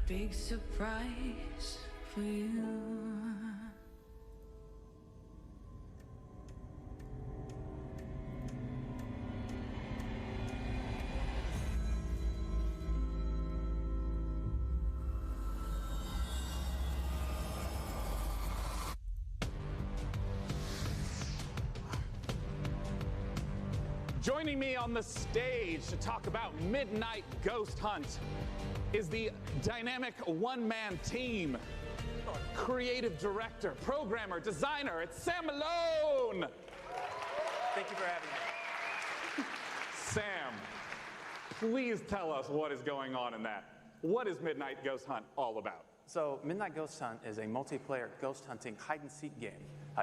big surprise for you. Joining me on the stage to talk about Midnight Ghost Hunt is the dynamic one-man team. Creative director, programmer, designer, it's Sam Malone! Thank you for having me. Sam, please tell us what is going on in that. What is Midnight Ghost Hunt all about? So Midnight Ghost Hunt is a multiplayer ghost hunting hide-and-seek game.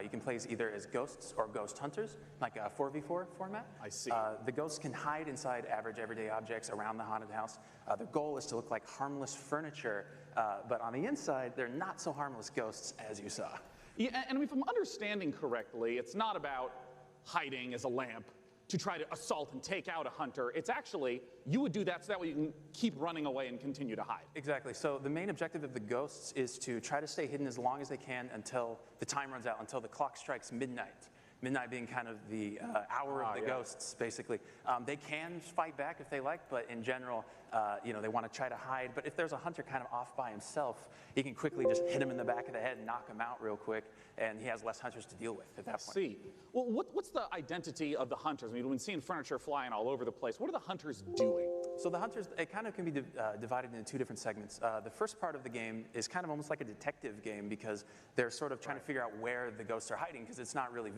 You can play either as ghosts or ghost hunters, like a 4v4 format. I see. The ghosts can hide inside average everyday objects around the haunted house. The goal is to look like harmless furniture, but on the inside, they're not so harmless ghosts as you saw. Yeah, and if I'm understanding correctly, it's not about hiding as a lamp to try to assault and take out a hunter. It's actually, you would do that so that way you can keep running away and continue to hide. Exactly. So the main objective of the ghosts is to try to stay hidden as long as they can until the time runs out, until the clock strikes midnight. Midnight being kind of the hour of the ghosts, basically. They can fight back if they like, but in general, they want to try to hide. But if there's a hunter kind of off by himself, he can quickly just hit him in the back of the head and knock him out real quick, and he has less hunters to deal with at that point. See. Well, what's the identity of the hunters? I mean, we've been seeing furniture flying all over the place. What are the hunters doing? So the hunters, it kind of can be divided into two different segments. The first part of the game is kind of almost like a detective game because they're sort of trying to figure out where the ghosts are hiding because it's not really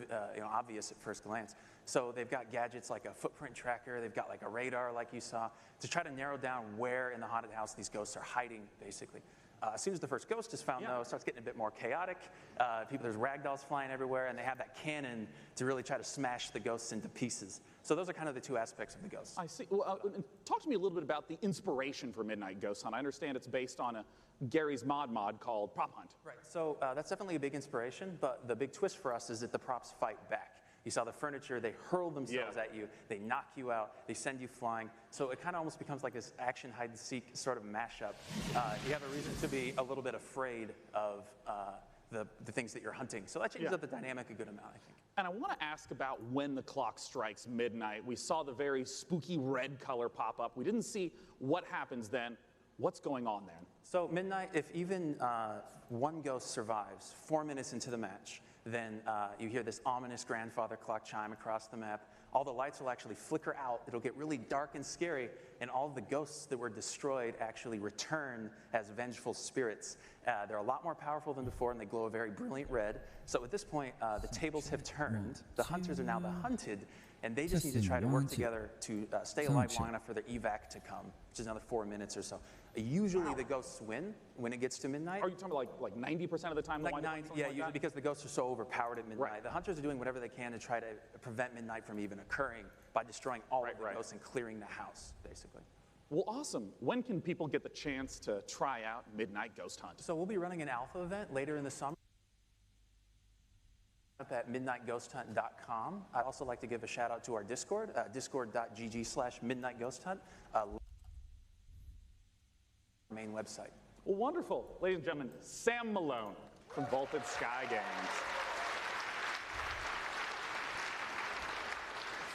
obvious at first glance. So they've got gadgets like a footprint tracker, they've got like a radar like you saw, to try to narrow down where in the haunted house these ghosts are hiding, basically. As soon as the first ghost is found, though, it starts getting a bit more chaotic. There's ragdolls flying everywhere, and they have that cannon to really try to smash the ghosts into pieces. So those are kind of the two aspects of the ghosts. I see. Well, talk to me a little bit about the inspiration for Midnight Ghost Hunt. I understand it's based on Gary's mod called Prop Hunt. Right. So that's definitely a big inspiration, but the big twist for us is that the props fight back. You saw the furniture, they hurl themselves at you, they knock you out, they send you flying. So it kind of almost becomes like this action hide-and-seek sort of mashup. You have a reason to be a little bit afraid of the things that you're hunting. So that changes up the dynamic a good amount, I think. And I want to ask about when the clock strikes midnight. We saw the very spooky red color pop up. We didn't see what happens then. What's going on then? So midnight, if even one ghost survives 4 minutes into the match, then you hear this ominous grandfather clock chime across the map. All the lights will actually flicker out. It'll get really dark and scary, and all of the ghosts that were destroyed actually return as vengeful spirits. They're a lot more powerful than before, and they glow a very brilliant red. So at this point, the tables have turned. The hunters are now the hunted, and they just need to try to work together to stay alive long enough for their evac to come, which is another 4 minutes or so. Usually the ghosts win when it gets to midnight. Are you talking about like 90% of the time? Like 90, yeah, usually because the ghosts are so overpowered at midnight. Right. The hunters are doing whatever they can to try to prevent midnight from even occurring by destroying all of the ghosts and clearing the house, basically. Well, awesome. When can people get the chance to try out Midnight Ghost Hunt? So we'll be running an alpha event later in the summer up at midnightghosthunt.com. I'd also like to give a shout out to our Discord, discord.gg/midnightghosthunt. Main website. Well, wonderful. Ladies and gentlemen, Sam Malone from Vaulted Sky Games.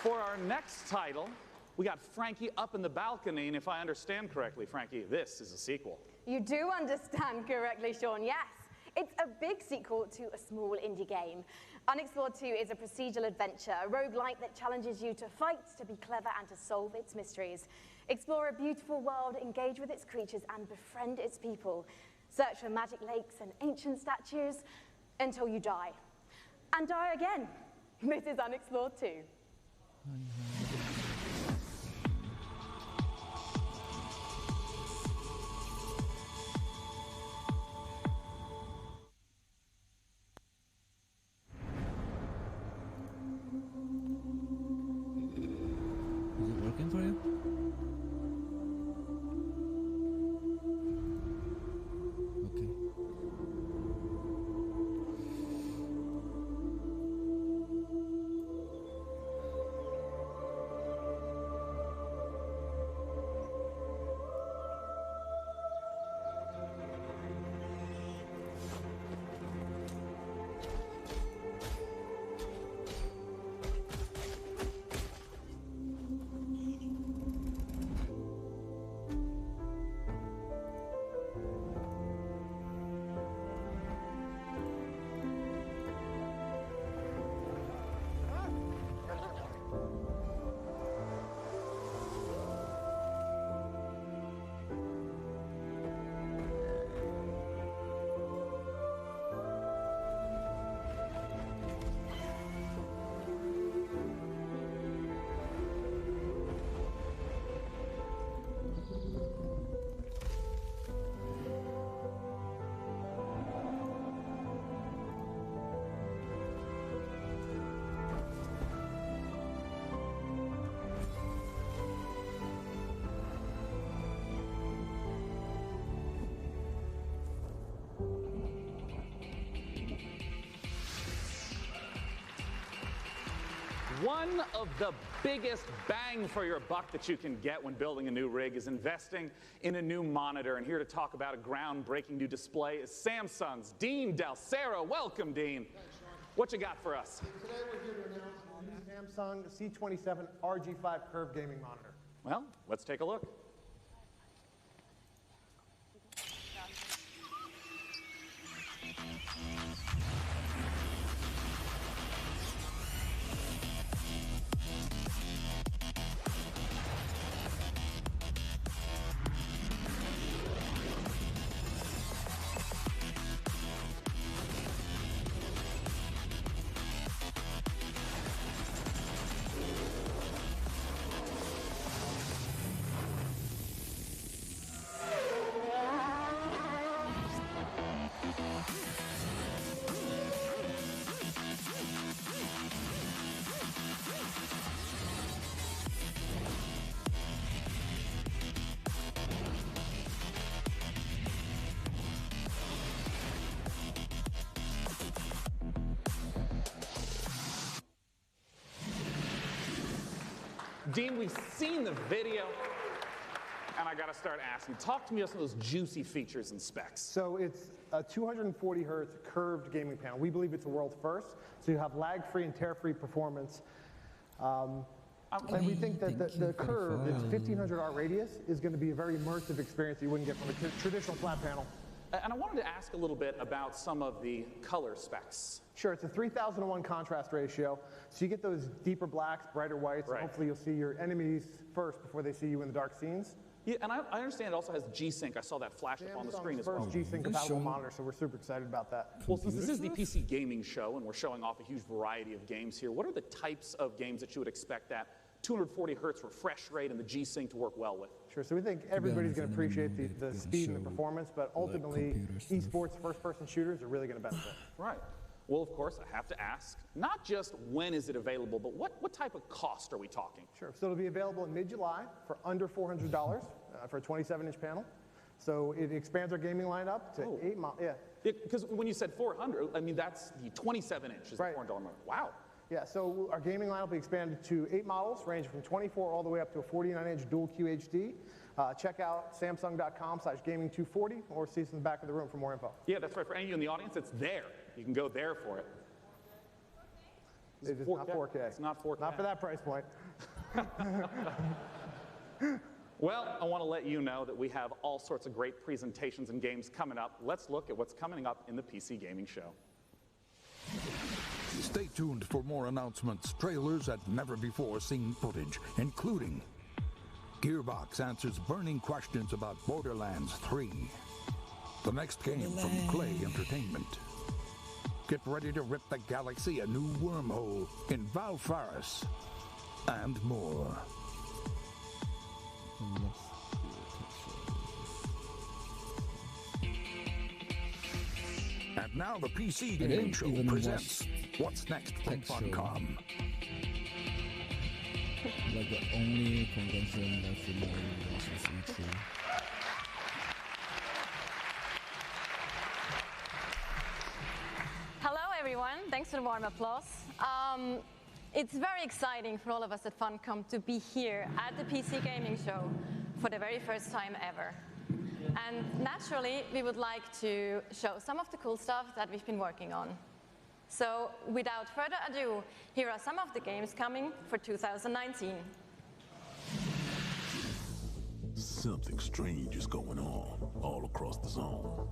For our next title, we got Frankie up in the balcony, and if I understand correctly, Frankie, this is a sequel. You do understand correctly, Sean, yes. It's a big sequel to a small indie game. Unexplored 2 is a procedural adventure, a roguelike that challenges you to fight, to be clever, and to solve its mysteries. Explore a beautiful world, engage with its creatures, and befriend its people. Search for magic lakes and ancient statues until you die. And die again. This is Unexplored 2. Is it working for you? Okay. One of the biggest bang for your buck that you can get when building a new rig is investing in a new monitor. And here to talk about a groundbreaking new display is Samsung's Dean Dalcero. Welcome, Dean. Thanks, Sean. What you got for us? Today we're here to announce the new Samsung C27 RG5 curved gaming monitor. Well, let's take a look. Dean, we've seen the video, and I gotta start asking, talk to me about some of those juicy features and specs. So it's a 240 hertz curved gaming panel. We believe it's a world first. So you have lag-free and tear-free performance. And we think that the curve, its 1500 R radius, is going to be a very immersive experience you wouldn't get from a traditional flat panel. And I wanted to ask a little bit about some of the color specs. Sure, it's a 3000:1 contrast ratio, so you get those deeper blacks, brighter whites, Right. and hopefully you'll see your enemies first before they see you in the dark scenes. Yeah, and I understand it also has G-Sync. I saw that flash up on the screen as well. First G-Sync compatible monitor, so we're super excited about that. Well, since this is the PC gaming show and we're showing off a huge variety of games here, what are the types of games that you would expect that 240 hertz refresh rate and the G-Sync to work well with? Sure, so we think everybody's going to appreciate the speed and the performance, but ultimately, esports first-person shooters are really going to benefit. Right. Well, of course, I have to ask, not just when is it available, but what type of cost are we talking? Sure, so it'll be available in mid-July for under $400 for a 27-inch panel. So it expands our gaming lineup to 8 models. Yeah. Because when you said 400, I mean, that's the 27-inch is Right. the $400 mark. Wow. Yeah, so our gaming lineup will be expanded to 8 models, ranging from 24 all the way up to a 49-inch dual QHD. Check out samsung.com/gaming240 or see us in the back of the room for more info. Yeah, that's right. For any of you in the audience, it's there. You can go there for it. It is not 4K. It's not 4K. Not for that price point. Well, I want to let you know that we have all sorts of great presentations and games coming up. Let's look at what's coming up in the PC Gaming Show. Stay tuned for more announcements, trailers, and never-before-seen footage, including Gearbox answers burning questions about Borderlands 3, the next game from Clay Entertainment. Get ready to rip the galaxy a new wormhole in Valfaris, and more. And now the PC Gaming Show presents What's Next from Funcom. Like the only convention that's in the E3. Hello, everyone. Thanks for the warm applause. It's very exciting for all of us at Funcom to be here at the PC Gaming Show for the very first time ever. And naturally, we would like to show some of the cool stuff that we've been working on. So without further ado, here are some of the games coming for 2019. Something strange is going on all across the zone.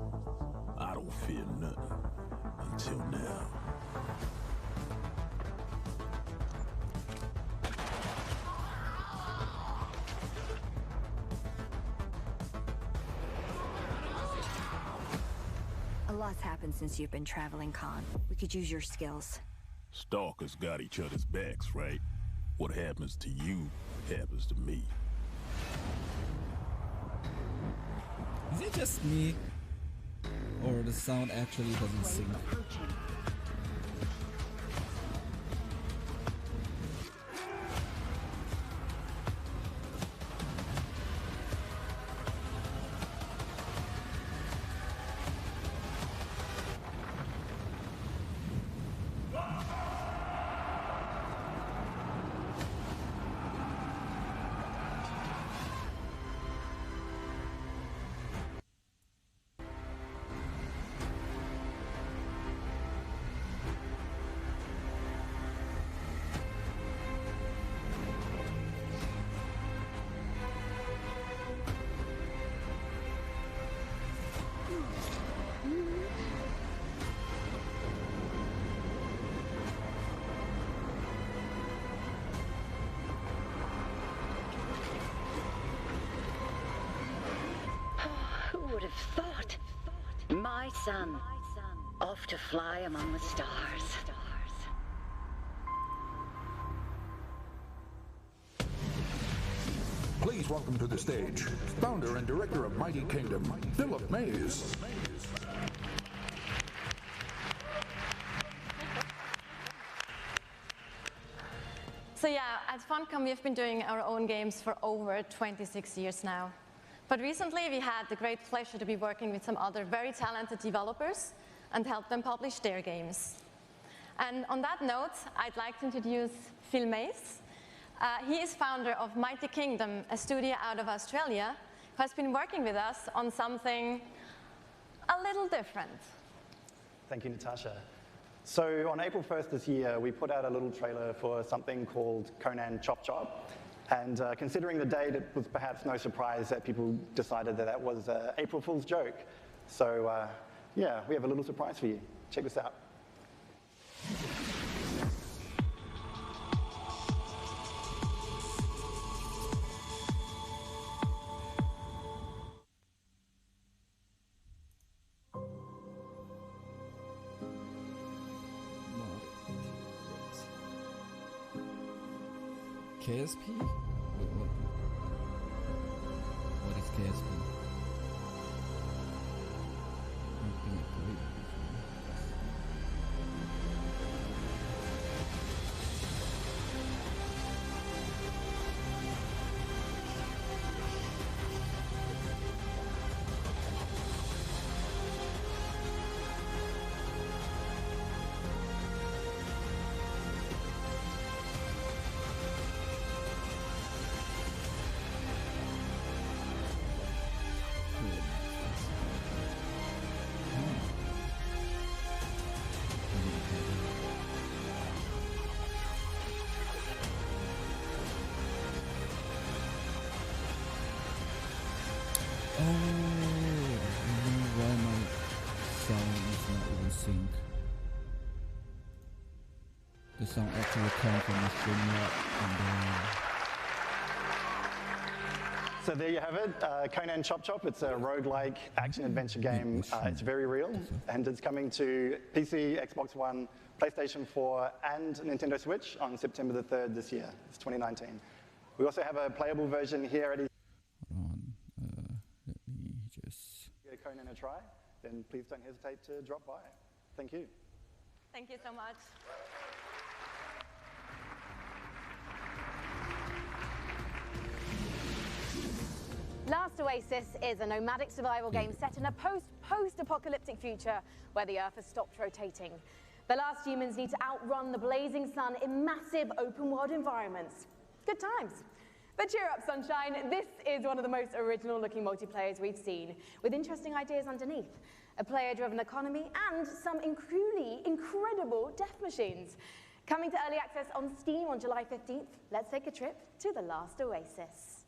I don't fear nothing until now. A lot's happened since you've been traveling, Khan. We could use your skills. Stalkers got each other's backs, right? What happens to you happens to me. Is it just me? Or the sound actually doesn't sync? would have thought? My son, off to fly among the stars. Please welcome to the stage, founder and director of Mighty Kingdom, Philip Mays. So yeah, at Funcom we've been doing our own games for over 26 years now. But recently we had the great pleasure to be working with some other very talented developers and help them publish their games. And on that note, I'd like to introduce Phil Mays. He is founder of Mighty Kingdom, a studio out of Australia, who has been working with us on something a little different. Thank you, Natasha. So on April 1st this year, we put out a little trailer for something called Conan Chop Chop. And considering the date, it was perhaps no surprise that people decided that that was an April Fool's joke. So yeah, we have a little surprise for you. Check this out. KSP? What is KSP? The song actually came from the streamyard So there you have it, Conan Chop Chop. It's a roguelike action-adventure game. It's very real, and it's coming to PC, Xbox One, PlayStation 4, and Nintendo Switch on September the 3rd this year. It's 2019. We also have a playable version here at Hold on, let me just... Give Conan a try, then please don't hesitate to drop by. Thank you. Thank you so much. Last Oasis is a nomadic survival game set in a post-apocalyptic future where the Earth has stopped rotating. The last humans need to outrun the blazing sun in massive open-world environments. Good times. But cheer up, sunshine. This is one of the most original-looking multiplayers we've seen, with interesting ideas underneath, a player-driven economy, and some truly incredible death machines. Coming to early access on Steam on July 15th, let's take a trip to the Last Oasis.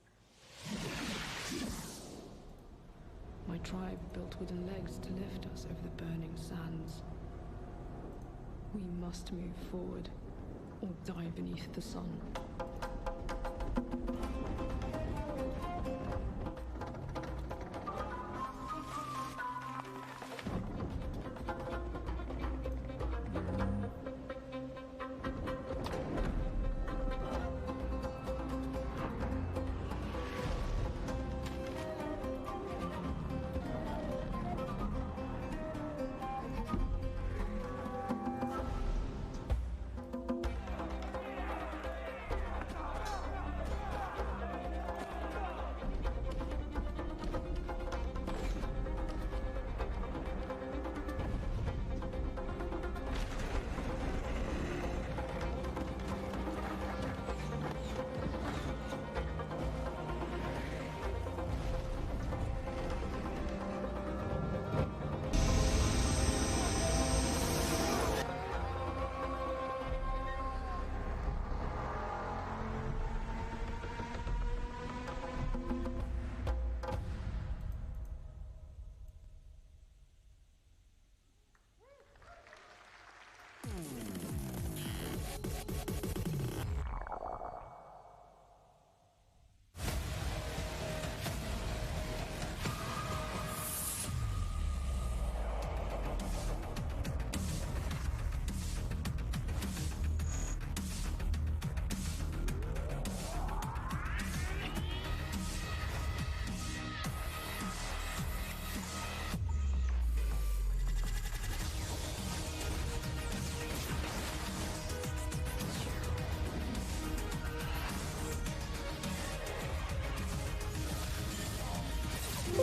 My tribe built wooden legs to lift us over the burning sands. We must move forward, or die beneath the sun. The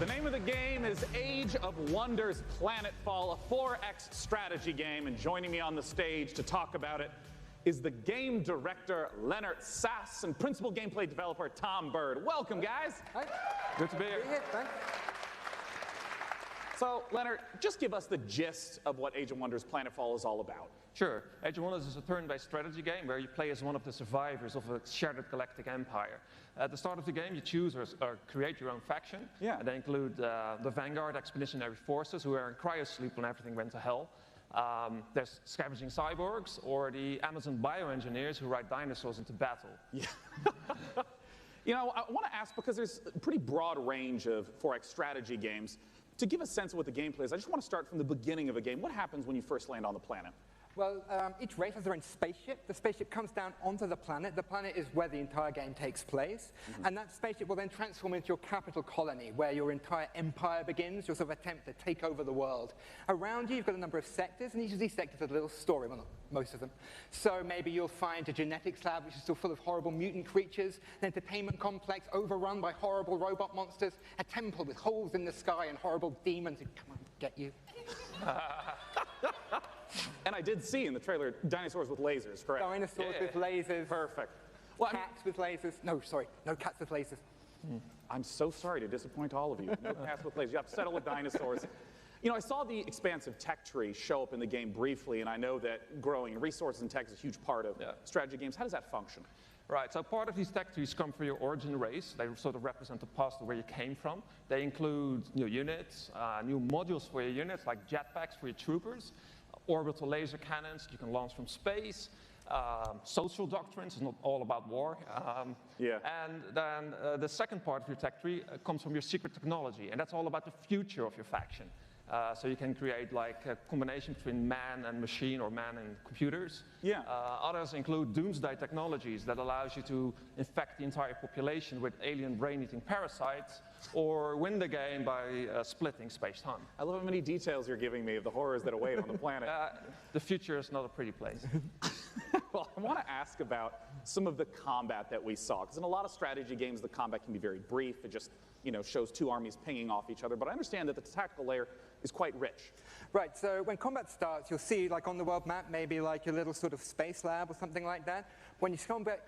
name of the game is Age of Wonders Planetfall, a 4X strategy game, and joining me on the stage to talk about it is the game director, Leonard Sass, and principal gameplay developer, Tom Bird. Welcome, guys. Hi. Good to be here. Thanks. So, Leonard, just give us the gist of what Age of Wonders Planetfall is all about. Sure. Age of Wonders is a turn-based strategy game where you play as one of the survivors of a shattered galactic empire. At the start of the game, you choose or create your own faction. Yeah. And they include the Vanguard Expeditionary Forces, who are in cryosleep when everything went to hell. There's scavenging cyborgs, or the Amazon bioengineers who ride dinosaurs into battle. Yeah. You know, I want to ask, because there's a pretty broad range of 4X strategy games, to give a sense of what the gameplay is, I just want to start from the beginning of a game. What happens when you first land on the planet? Well, each race has their own spaceship. The spaceship comes down onto the planet. The planet is where the entire game takes place. And that spaceship will then transform into your capital colony, where your entire empire begins, your sort of attempt to take over the world. Around you, you've got a number of sectors, and each of these sectors has a little story, well, not most of them. So maybe you'll find a genetics lab, which is still full of horrible mutant creatures, an entertainment complex overrun by horrible robot monsters, a temple with holes in the sky and horrible demons who come and get you. And I did see in the trailer dinosaurs with lasers, correct? Dinosaurs with lasers. Perfect. Well, cats with lasers. No, sorry, no cats with lasers. I'm so sorry to disappoint all of you. No cats with lasers. You have to settle with dinosaurs. You know, I saw the expansive tech tree show up in the game briefly, and I know that growing resources and tech is a huge part of strategy games. How does that function? Right, so part of these tech trees come from your origin race. They sort of represent the past of where you came from. They include new units, new modules for your units, like jetpacks for your troopers, orbital laser cannons you can launch from space, social doctrines, it's not all about war. And then the second part of your tech tree comes from your secret technology, and that's all about the future of your faction. So you can create like a combination between man and machine, or man and computers. Others include doomsday technologies that allows you to infect the entire population with alien brain-eating parasites, or win the game by splitting space-time. I love how many details you're giving me of the horrors that await on the planet. The future is not a pretty place. Well, I want to ask about some of the combat that we saw, because in a lot of strategy games, the combat can be very brief. It just, you know, shows two armies pinging off each other. But I understand that the tactical layer is quite rich. Right, so when combat starts, you'll see, like on the world map, maybe like a little sort of space lab or something like that. When you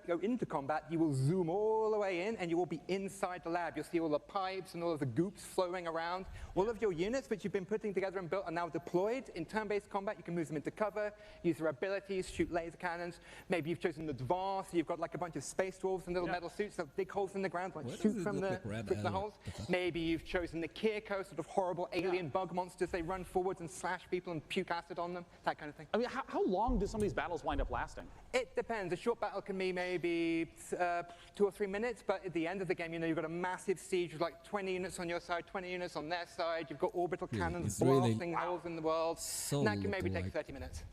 go into combat, you will zoom all the way in, and you will be inside the lab. You'll see all the pipes and all of the goops flowing around. All of your units, which you've been putting together and built, are now deployed. In turn-based combat, you can move them into cover, use their abilities, shoot laser cannons. Maybe you've chosen the dwarves, so you've got like a bunch of space dwarves in little metal suits that dig holes in the ground, like shoot from the holes. Maybe you've chosen the Kirko, sort of horrible alien bug monsters. They run forwards and slash people and puke acid on them, that kind of thing. I mean, how long do some of these battles wind up lasting? It depends. A short battle can be maybe 2 or 3 minutes, but at the end of the game, you know, you've got a massive siege with like 20 units on your side, 20 units on their side. You've got orbital cannons blasting holes in the world. And that can maybe take 30 minutes.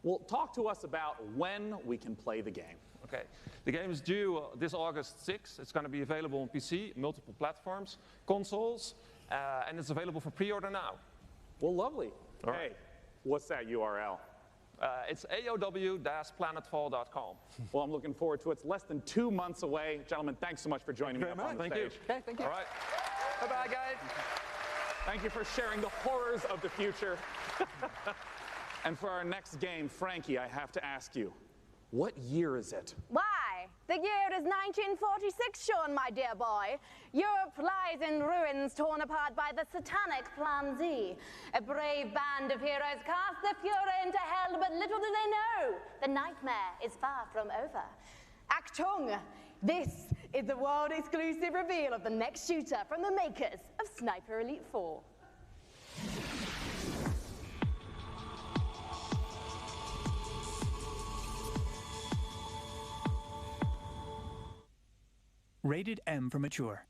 Well, talk to us about when we can play the game. Okay, the game is due this August 6th. It's going to be available on PC, multiple platforms, consoles, and it's available for pre-order now. Well, lovely. Hey, what's that URL? It's aow-planetfall.com. Well, I'm looking forward to it. It's less than 2 months away. Gentlemen, thanks so much for joining me up on the stage. Okay, thank you. All right. Bye-bye, guys. Thank you for sharing the horrors of the future. And for our next game, Frankie, I have to ask you, what year is it? Why? The year is 1946, Sean, my dear boy. Europe lies in ruins, torn apart by the satanic Plan Z. A brave band of heroes cast the Fuhrer into hell, but little do they know, the nightmare is far from over. Achtung! This is the world-exclusive reveal of the next shooter from the makers of Sniper Elite 4. Rated M for mature.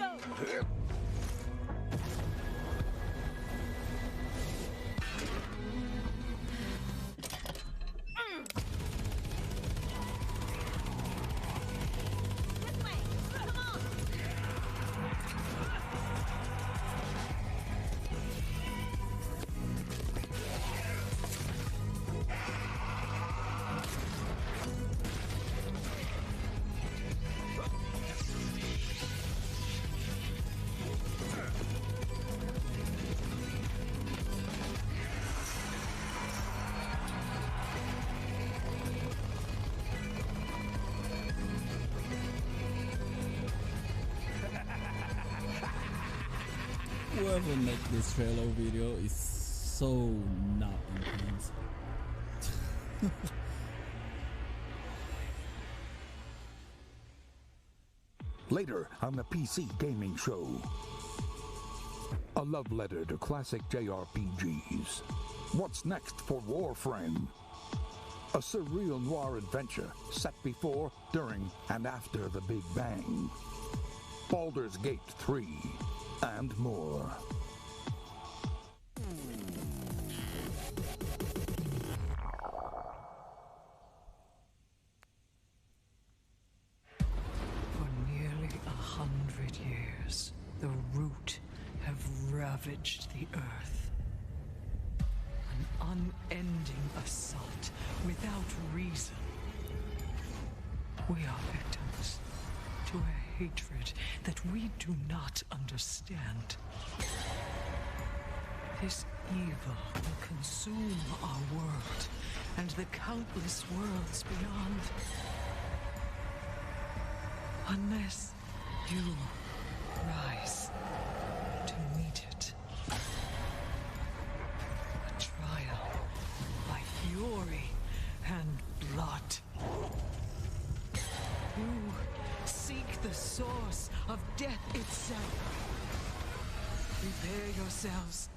go! Whoever make this trailer video is so not intense. Later on the PC gaming show, a love letter to classic JRPGs. What's next for Warframe? A surreal noir adventure set before, during, and after the Big Bang. Baldur's Gate 3, and more. For nearly 100 years, the Root have ravaged the Earth. An unending assault without reason. We are victims to a hatred that we do not understand. This evil will consume our world and the countless worlds beyond. Unless you rise to meet it. A trial by fury and blood. You seek the source of death itself. Prepare yourselves.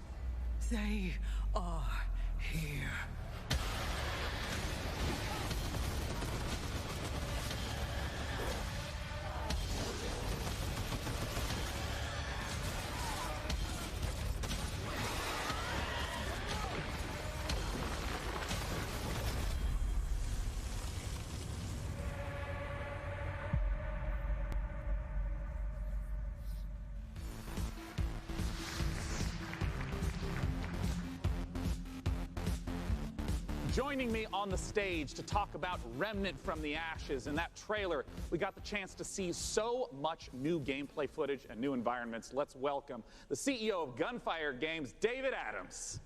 They are here. Joining me on the stage to talk about Remnant from the Ashes. In that trailer, we got the chance to see so much new gameplay footage and new environments. Let's welcome the CEO of Gunfire Games, David Adams.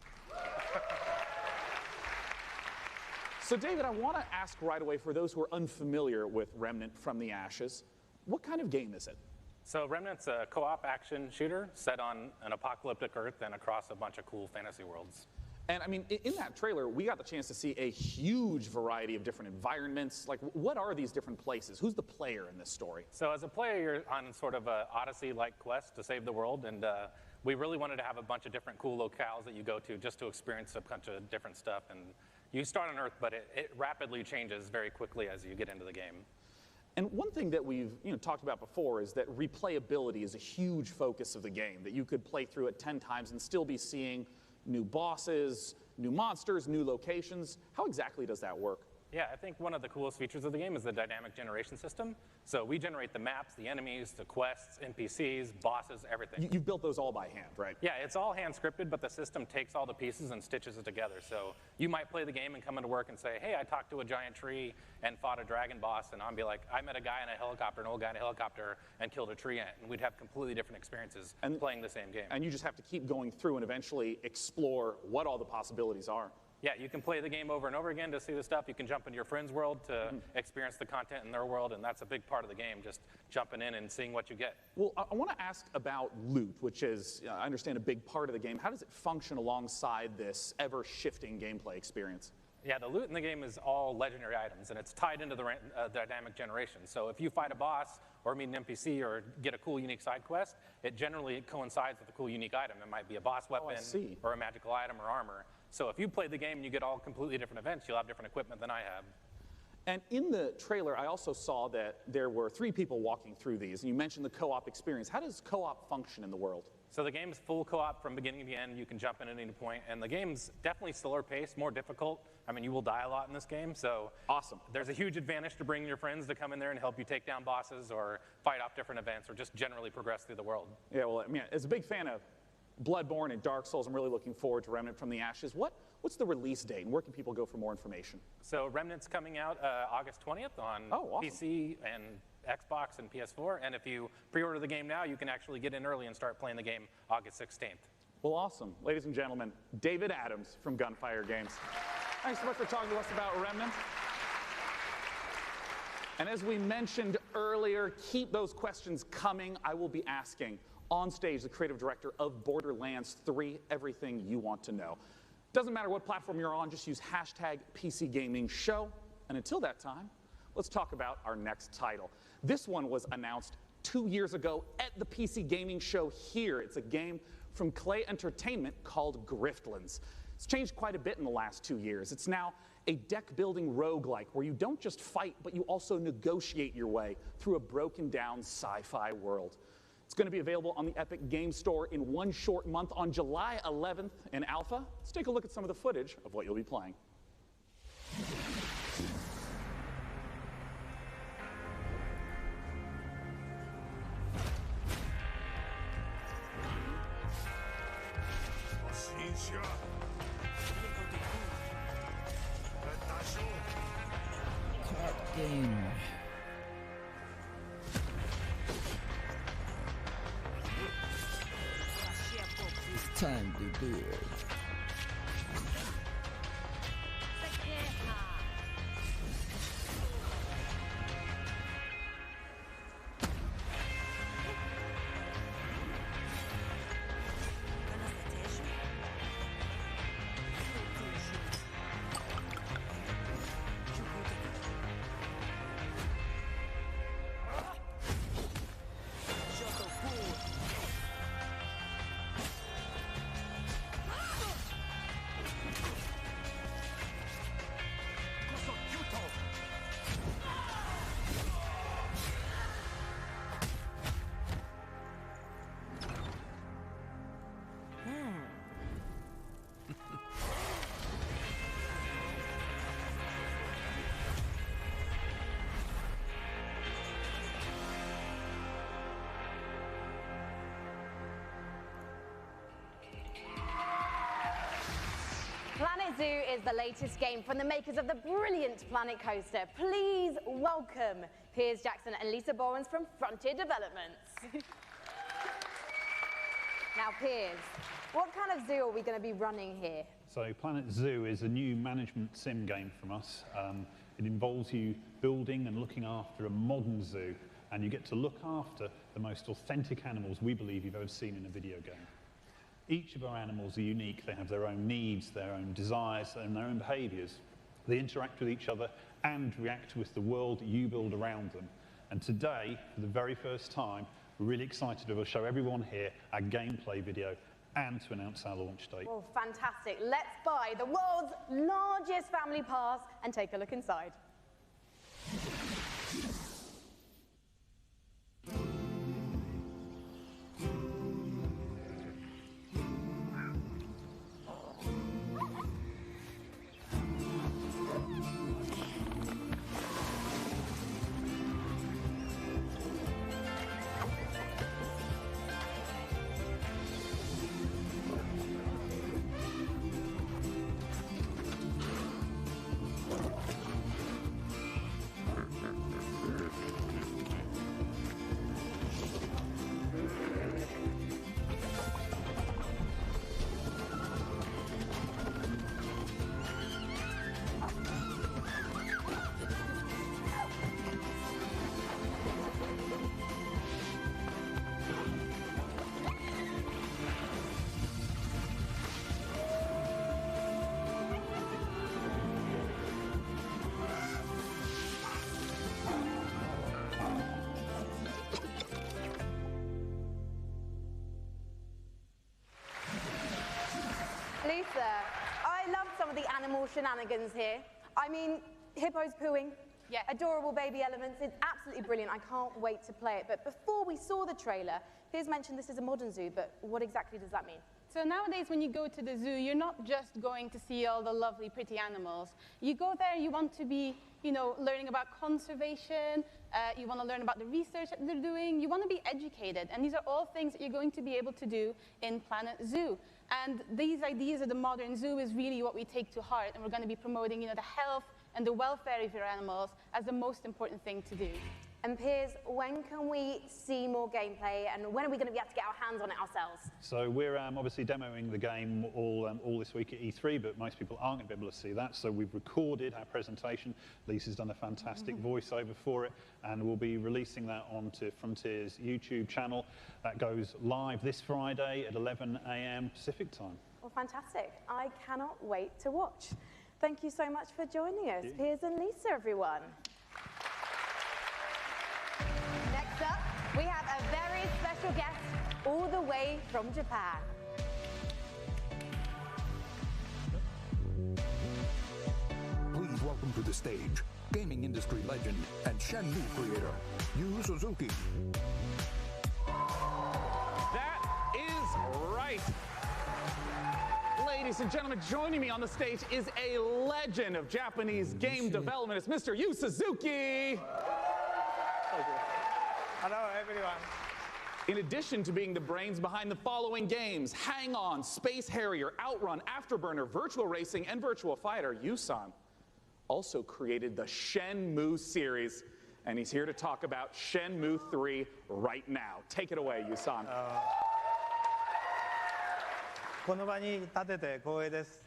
So David, I want to ask right away, for those who are unfamiliar with Remnant from the Ashes, what kind of game is it? So Remnant's a co-op action shooter set on an apocalyptic Earth and across a bunch of cool fantasy worlds. And I mean, in that trailer, we got the chance to see a huge variety of different environments. Like, what are these different places? Who's the player in this story? So as a player, you're on sort of a Odyssey-like quest to save the world, and we really wanted to have a bunch of different cool locales that you go to just to experience a bunch of different stuff. And you start on Earth, but it rapidly changes very quickly as you get into the game. And one thing that we've talked about before is that replayability is a huge focus of the game, that you could play through it 10 times and still be seeing new bosses, new monsters, new locations. How exactly does that work? Yeah, I think one of the coolest features of the game is the dynamic generation system. So we generate the maps, the enemies, the quests, NPCs, bosses, everything. You've built those all by hand, right? Yeah, it's all hand scripted, but the system takes all the pieces and stitches it together. So you might play the game and come into work and say, hey, I talked to a giant tree and fought a dragon boss, and I'll be like, I met a guy in a helicopter, an old guy in a helicopter, and killed a tree ant. And we'd have completely different experiences playing the same game. And you just have to keep going through and eventually explore what all the possibilities are. Yeah, you can play the game over and over again to see the stuff. You can jump into your friend's world to experience the content in their world, and that's a big part of the game, just jumping in and seeing what you get. Well, I want to ask about loot, which is, I understand, a big part of the game. How does it function alongside this ever-shifting gameplay experience? Yeah, the loot in the game is all legendary items, and it's tied into the dynamic generation. So if you fight a boss or meet an NPC or get a cool, unique side quest, it generally coincides with a cool, unique item. It might be a boss weapon or a magical item or armor. So if you play the game and you get all completely different events, you'll have different equipment than I have. And in the trailer, I also saw that there were 3 people walking through these, and you mentioned the co-op experience. How does co-op function in the world? So the game's full co-op from beginning to end. You can jump in at any point, and the game's definitely slower paced, more difficult. I mean, you will die a lot in this game, so awesome. There's a huge advantage to bringing your friends to come in there and help you take down bosses or fight off different events or just generally progress through the world. Yeah, well, I mean, as a big fan of Bloodborne and Dark Souls, I'm really looking forward to Remnant from the Ashes. What's the release date, and where can people go for more information? So Remnant's coming out August 20th on awesome. PC and Xbox and PS4, and if you pre-order the game now, you can actually get in early and start playing the game August 16th. Well, awesome. Ladies and gentlemen, David Adams from Gunfire Games. Thanks so much for talking to us about Remnant. And as we mentioned earlier, keep those questions coming. I will be asking on stage the creative director of Borderlands 3 everything you want to know. Doesn't matter what platform you're on, just use hashtag PCGamingShow. And until that time, let's talk about our next title. This one was announced 2 years ago at the PC Gaming Show here. It's a game from Clay Entertainment called Griftlands. It's changed quite a bit in the last 2 years. It's now a deck-building roguelike where you don't just fight, but you also negotiate your way through a broken-down sci-fi world. It's going to be available on the Epic Game Store in one short month on July 11th in alpha. Let's take a look at some of the footage of what you'll be playing. Card game. It's time to do it. Planet Zoo is the latest game from the makers of the brilliant Planet Coaster. Please welcome Piers Jackson and Lisa Borens from Frontier Developments. Now, Piers, what kind of zoo are we going to be running here? So Planet Zoo is a new management sim game from us. It involves you building and looking after a modern zoo, and you get to look after the most authentic animals we believe you've ever seen in a video game. Each of our animals are unique. They have their own needs, their own desires, and their own behaviors. They interact with each other and react with the world that you build around them. And today, for the very first time, we're really excited to show everyone here our gameplay video and to announce our launch date. Well, fantastic. Let's buy the world's largest family pass and take a look inside. Lisa, I love some of the animal shenanigans here. I mean, hippos pooing, Yeah. Adorable baby elements. It's absolutely brilliant. I can't wait to play it. But before we saw the trailer, Piers mentioned this is a modern zoo, but what exactly does that mean? So nowadays, when you go to the zoo, you're not just going to see all the lovely, pretty animals. You go there, you want to be, learning about conservation. You want to learn about the research that they're doing. You want to be educated. And these are all things that you're going to be able to do in Planet Zoo. And these ideas of the modern zoo is really what we take to heart. And we're going to be promoting, the health and the welfare of your animals as the most important thing to do. And Piers, when can we see more gameplay, and when are we going to be able to get our hands on it ourselves? So we're obviously demoing the game all this week at E3, but most people aren't going to be able to see that. So we've recorded our presentation. Lisa's done a fantastic voiceover for it, and we'll be releasing that onto Frontier's YouTube channel. That goes live this Friday at 11 a.m. Pacific time. Well, fantastic. I cannot wait to watch. Thank you so much for joining us, Piers and Lisa, everyone. Next up, we have a very special guest all the way from Japan. Please welcome to the stage gaming industry legend and Shenmue creator, Yu Suzuki. That is right. Ladies and gentlemen, joining me on the stage is a legend of Japanese game development. It's Mr. Yu Suzuki. Hello, everyone. In addition to being the brains behind the following games, Hang On, Space Harrier, Outrun, Afterburner, Virtual Racing, and Virtual Fighter, Yu-san also created the Shenmue series, and he's here to talk about Shenmue 3 right now. Take it away, Yu-san. この場に立てて光栄です。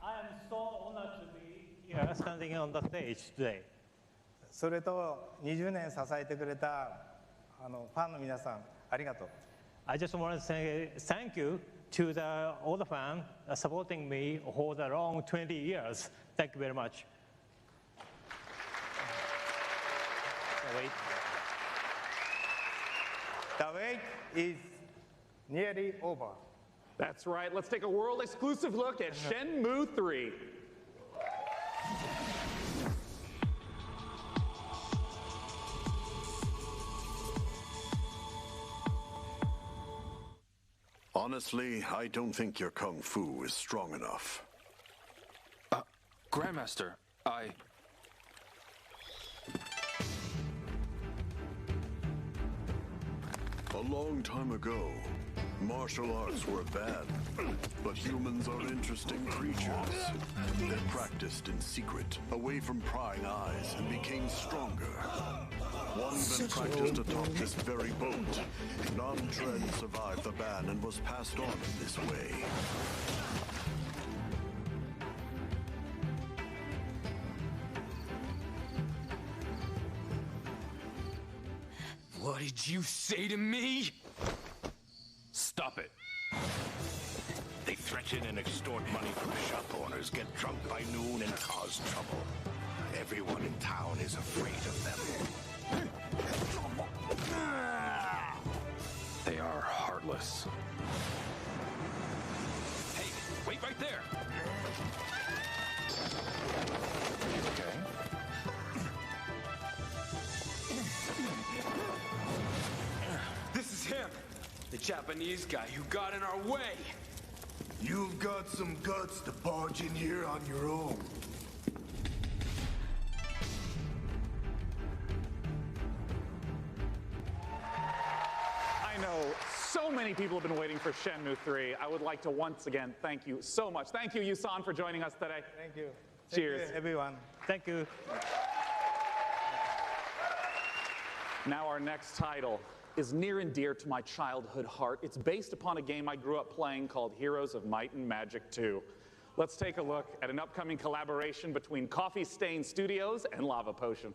I am so honored to be here standing on the stage today. それと20年支えてくれたファンの皆さん、ありがとう。I just want to say thank you to all the fans supporting me for the long 20 years. Thank you very much. Wait. The wait is nearly over. That's right. Let's take a world-exclusive look at Shenmue 3. Honestly, I don't think your kung fu is strong enough. Grandmaster, A long time ago, martial arts were bad, but humans are interesting creatures. They practiced in secret, away from prying eyes, and became stronger. One even practiced atop this very boat. Non-Tread survived the ban and was passed on in this way. What did you say to me? Stop it. They threaten and extort money from shop owners, get drunk by noon, and cause trouble. Everyone in town is afraid of them. They are heartless. Hey, wait right there! Okay. This is him, the Japanese guy who got in our way. You've got some guts to barge in here on your own. I know so many people have been waiting for Shenmue 3. I would like to once again thank you so much. Thank you, Yu-san, for joining us today. Thank you. Cheers. Thank you, everyone. Thank you. Now our next title is near and dear to my childhood heart. It's based upon a game I grew up playing called Heroes of Might and Magic 2. Let's take a look at an upcoming collaboration between Coffee Stain Studios and Lava Potion.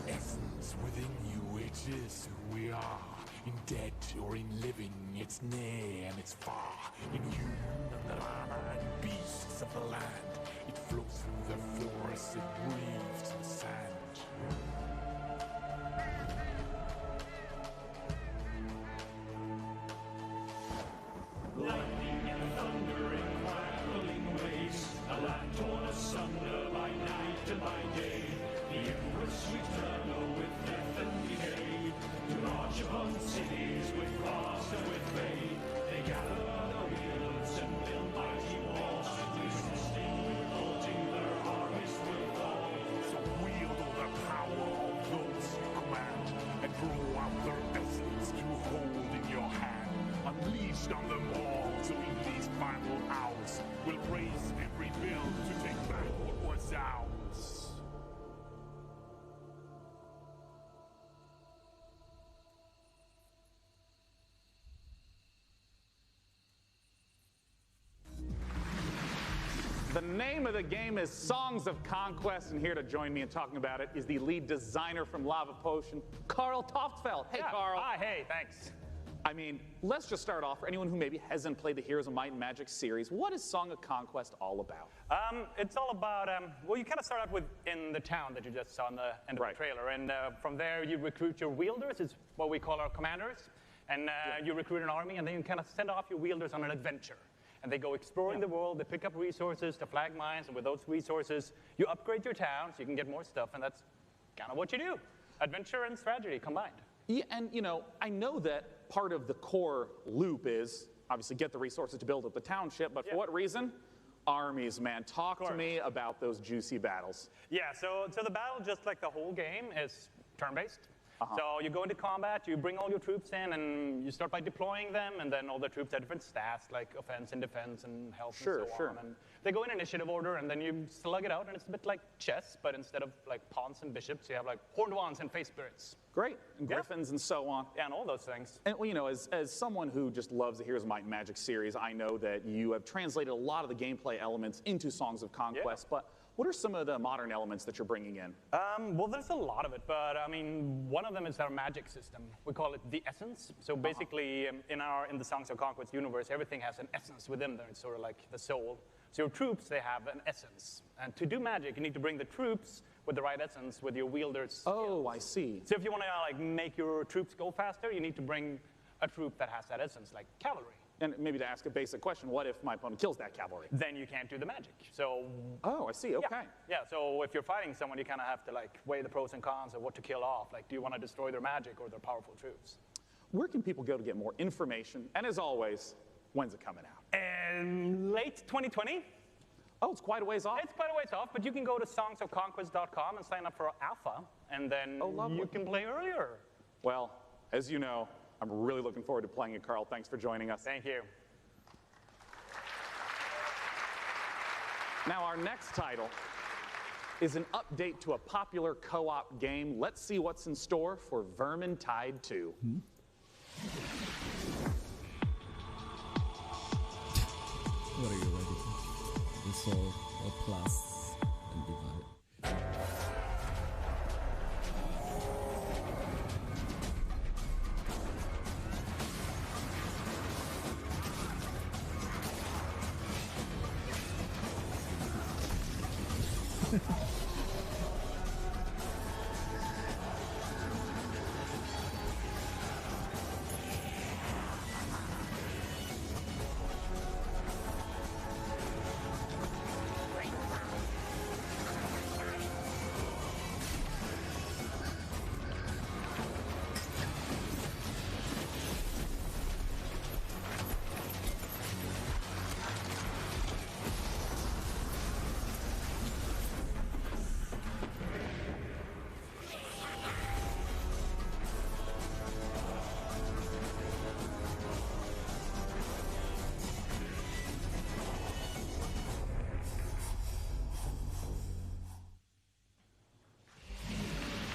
The essence within you, it is who we are. In dead or in living, it's near and it's far. In human and the llama and beasts of the land, it flows through the forest, it breathes in the sand. marched on them all, so in these final hours, we'll raise every bill to take back what was ours. The name of the game is Songs of Conquest, and here to join me in talking about it is the lead designer from Lava Potion, Carl Toftfeld. Hey, Carl. Hi, hey, thanks. I mean, let's just start off. For anyone who maybe hasn't played the Heroes of Might and Magic series, what is Song of Conquest all about? It's all about, well, you kind of start out with in the town that you just saw in the end of the trailer, and from there you recruit your wielders, it's what we call our commanders, and you recruit an army, and then you kind of send off your wielders on an adventure. And they go exploring the world, they pick up resources to flag mines, and with those resources, you upgrade your town so you can get more stuff, and that's kind of what you do. Adventure and strategy combined. Yeah, and you know, I know that part of the core loop is obviously get the resources to build up the township, but for what reason? Armies, man. Talk to me about those juicy battles. Yeah, so the battle, just like the whole game, is turn-based. So you go into combat, you bring all your troops in, and you start by deploying them, and then all the troops have different stats, like offense and defense and health and so on. And they go in initiative order, and then you slug it out, and it's a bit like chess, but instead of like pawns and bishops, you have like horned wands and face spirits. Great, and griffins and so on. Yeah, and all those things. And well, you know, as someone who just loves the Heroes of Might and Magic series, I know that you have translated a lot of the gameplay elements into Songs of Conquest, but what are some of the modern elements that you're bringing in? Well, there's a lot of it, but I mean, one of them is our magic system. We call it the essence. So basically, in the Songs of Conquest universe, everything has an essence within there. It's sort of like the soul. So your troops, they have an essence. And to do magic, you need to bring the troops with the right essence, with your wielders. Oh, I see. So if you want to like make your troops go faster, you need to bring a troop that has that essence, like cavalry. And maybe to ask a basic question, what if my opponent kills that cavalry? Then you can't do the magic. So. Oh, I see. Okay. Yeah. So if you're fighting someone, you kind of have to like weigh the pros and cons of what to kill off. Like, do you want to destroy their magic or their powerful troops? Where can people go to get more information? And as always, when's it coming out? Late 2020. Oh, it's quite a ways off. It's quite a ways off, but you can go to songsofconquest.com and sign up for alpha, and then you can play earlier. Well, as you know, I'm really looking forward to playing it, Carl. Thanks for joining us. Thank you. Now, our next title is an update to a popular co-op game. Let's see what's in store for Vermintide 2. What are you ready to solve or plus and divide?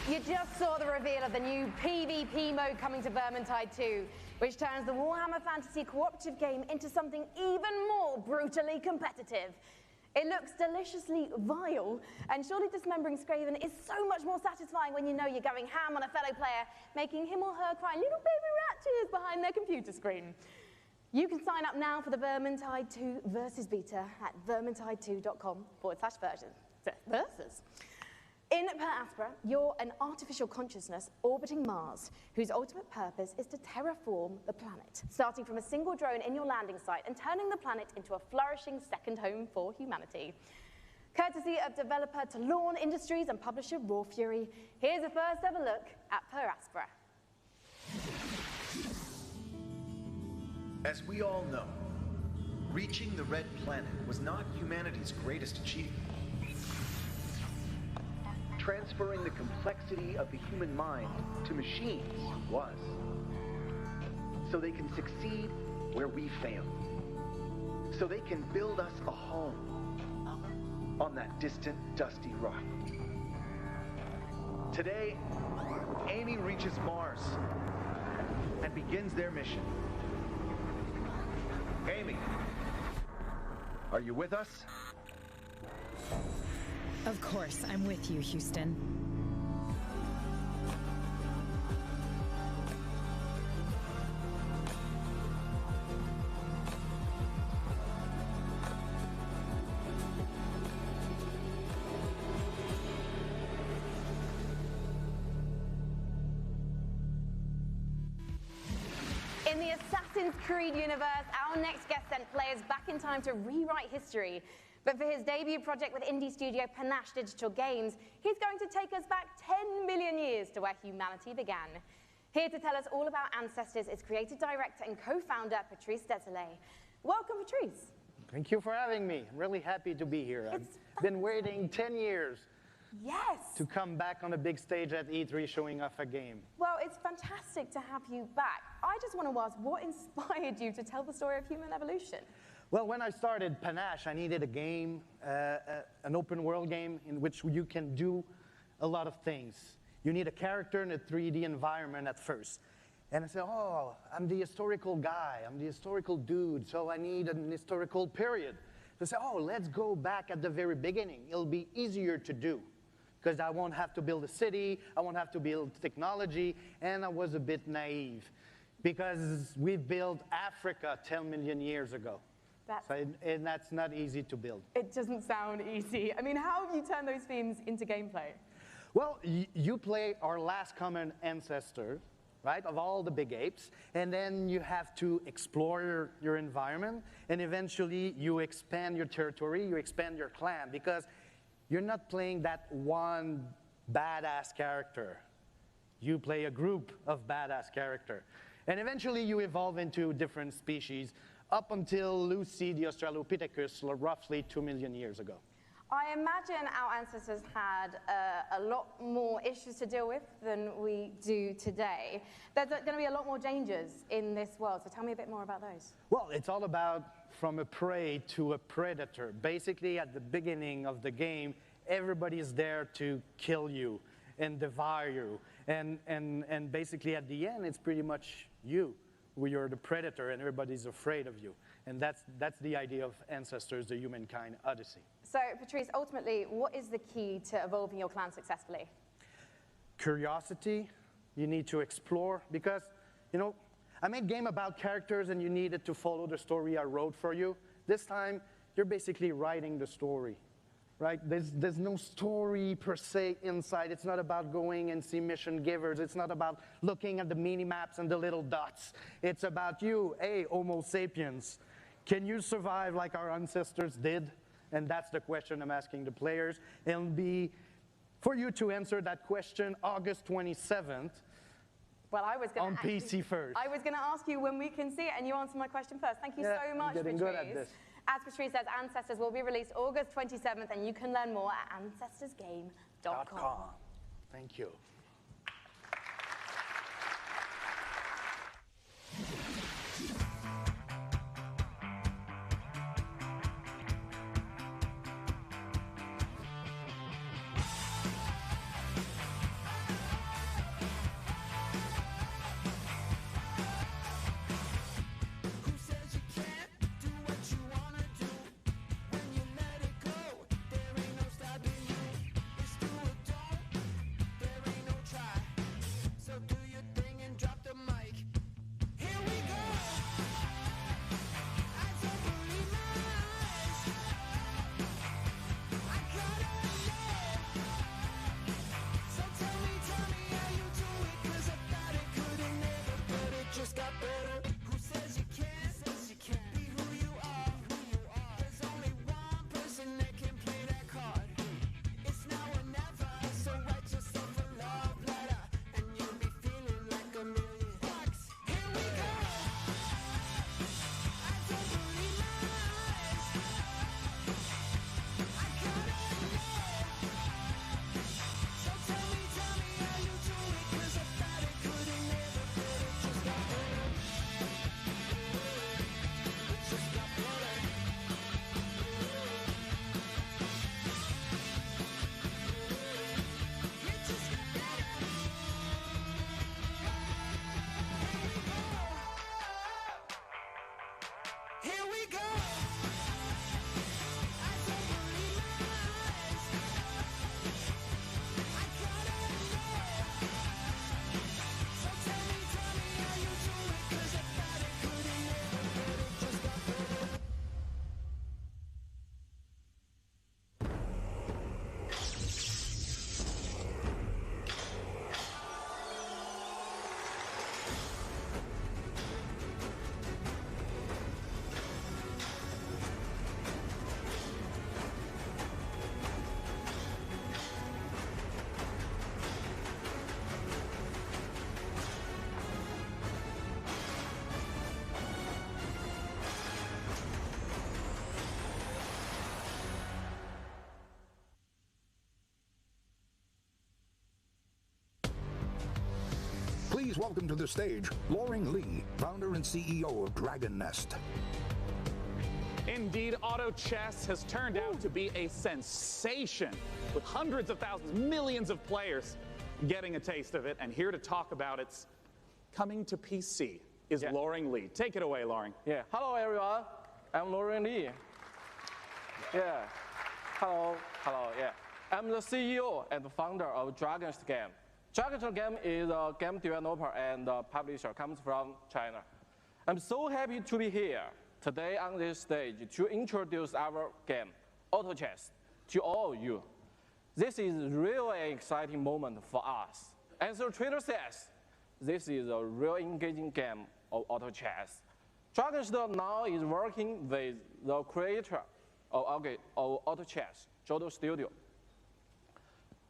You just saw the reveal of the new PvP mode coming to Vermintide 2, which turns the Warhammer Fantasy cooperative game into something even more brutally competitive. It looks deliciously vile, and surely dismembering Skaven is so much more satisfying when you know you're going ham on a fellow player, making him or her cry little baby rat tears behind their computer screen. You can sign up now for the Vermintide 2 Versus Beta at vermintide2.com/versus. In Per Aspera, you're an artificial consciousness orbiting Mars, whose ultimate purpose is to terraform the planet, starting from a single drone in your landing site and turning the planet into a flourishing second home for humanity. Courtesy of developer Talon Industries and publisher Raw Fury, here's a first ever look at Per Aspera. As we all know, reaching the Red Planet was not humanity's greatest achievement. Transferring the complexity of the human mind to machines was. So they can succeed where we failed, so they can build us a home on that distant, dusty rock. Today, Amy reaches Mars and begins their mission. Amy, are you with us? Of course, I'm with you, Houston. In the Assassin's Creed universe, our next guest sent players back in time to rewrite history. But for his debut project with indie studio Panache Digital Games, he's going to take us back 10 million years to where humanity began. Here to tell us all about Ancestors is creative director and co-founder Patrice Desilets. Welcome, Patrice. Thank you for having me. I'm really happy to be here. I've been waiting 10 years to come back on a big stage at E3 showing off a game. Well, it's fantastic to have you back. I just want to ask, what inspired you to tell the story of human evolution? Well, when I started Panache, I needed a game, an open world game in which you can do a lot of things. You need a character in a 3D environment at first. And I said, oh, I'm the historical guy, I'm the historical dude, so I need an historical period. So I said, oh, let's go back at the very beginning. It'll be easier to do, because I won't have to build a city, I won't have to build technology, and I was a bit naive, because we built Africa 10 million years ago. And that's not easy to build. It doesn't sound easy. I mean, how have you turned those themes into gameplay? Well, you play our last common ancestor, right, of all the big apes, and then you have to explore your environment, and eventually you expand your territory, you expand your clan, because you're not playing that one badass character. You play a group of badass characters. And eventually you evolve into different species, up until Lucy the Australopithecus roughly 2 million years ago. I imagine our ancestors had a lot more issues to deal with than we do today. There's going to be a lot more dangers in this world, so tell me a bit more about those. Well, it's all about from a prey to a predator. Basically, at the beginning of the game, everybody is there to kill you and devour you. And basically at the end, it's pretty much you. You're the predator and everybody's afraid of you. And that's the idea of Ancestors, the Humankind Odyssey. So, Patrice, ultimately, what is the key to evolving your clan successfully? Curiosity. You need to explore, because, you know, I made a game about characters and you needed to follow the story I wrote for you. This time, you're basically writing the story. Right? There's no story per se inside. It's not about going and see mission givers. It's not about looking at the mini-maps and the little dots. It's about you, hey, Homo sapiens. Can you survive like our ancestors did? And that's the question I'm asking the players. It'll be for you to answer that question August 27th. Well, I was going to PC first. I was going to ask you when we can see it, and you answered my question first. Thank you so much, I'm getting Patrice. good at this. As Patrice says, Ancestors will be released August 27th, and you can learn more at ancestorsgame.com. Thank you. Please welcome to the stage Loring Lee, founder and CEO of Dragon Nest. Indeed, auto chess has turned out to be a sensation, with hundreds of thousands, millions of players getting a taste of it. And here to talk about its coming to PC is Loring Lee. Take it away, Loring. Yeah. Hello, everyone. I'm Loring Lee. Yeah. Hello. Yeah. I'm the CEO and founder of Dragon's Game. Dragon's Game is a game developer and publisher, comes from China. I'm so happy to be here today on this stage to introduce our game, Auto Chess, to all of you. This is really an exciting moment for us. As the trailer says, this is a real engaging game of auto chess. Dragon's now is working with the creator of Auto Chess, Jodo Studio.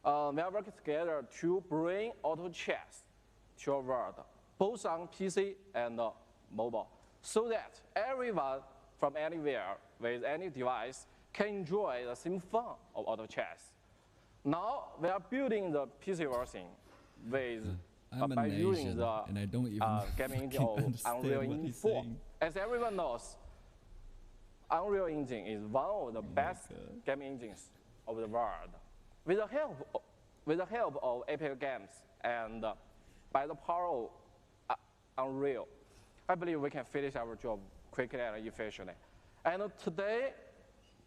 We are working together to bring auto chess to our world, both on PC and mobile, so that everyone from anywhere with any device can enjoy the same fun of auto chess. Now we are building the PC version with by using the and I don't even game engine of Unreal Engine 4. As everyone knows, Unreal Engine is one of the best game engines of the world. With the help of Epic Games and by the power of Unreal, I believe we can finish our job quickly and efficiently. And today,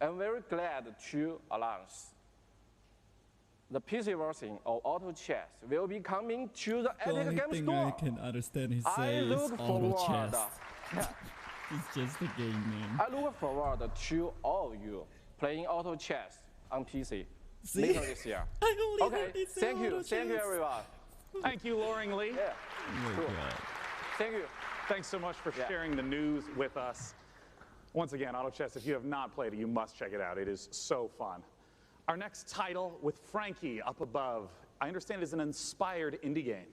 I'm very glad to announce the PC version of Auto Chess will be coming to the Epic Games Store. I can understand he says Auto Chess. It's just a game name. I look forward to all of you playing Auto Chess on PC later this year. Okay, thank you everyone. Thank you, Loring Lee. Yeah. Cool. Thank you. Thanks so much for sharing the news with us. Once again, Auto Chess, if you have not played it, you must check it out. It is so fun. Our next title with Frankie up above, I understand is an inspired indie game.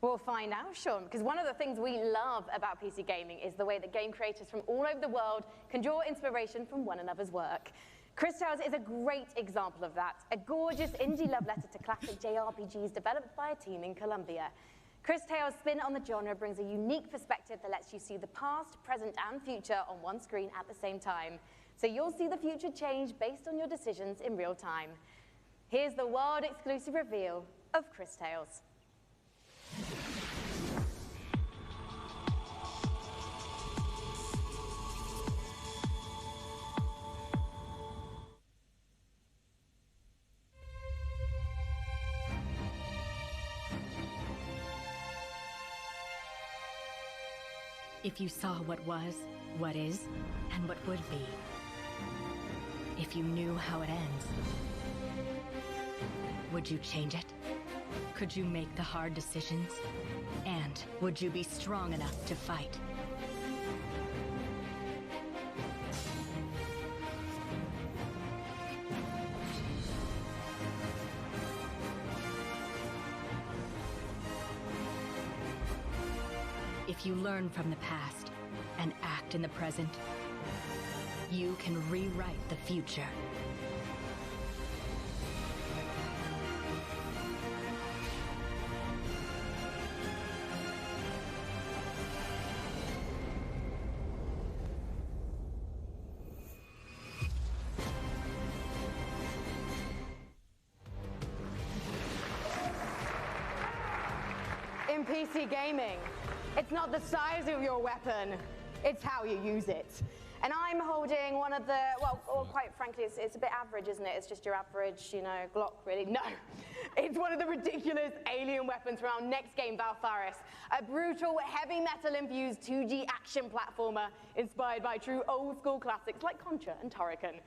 We'll find out, Sean, because one of the things we love about PC gaming is the way that game creators from all over the world can draw inspiration from one another's work. Chris Tales is a great example of that, a gorgeous indie love letter to classic JRPGs developed by a team in Colombia. Chris Tales' spin on the genre brings a unique perspective that lets you see the past, present, and future on one screen at the same time. So you'll see the future change based on your decisions in real time. Here's the world-exclusive reveal of Chris Tales. If you saw what was, what is, and what would be. If you knew how it ends, would you change it? Could you make the hard decisions? And would you be strong enough to fight? If you learn from the past and act in the present, you can rewrite the future. In PC gaming, it's not the size of your weapon, it's how you use it. And I'm holding one of the, well, quite frankly, it's a bit average, isn't it? It's just your average, Glock, really. No, it's one of the ridiculous alien weapons from our next game, Valfaris, a brutal, heavy metal-infused 2D action platformer inspired by true old-school classics like Contra and Turrican.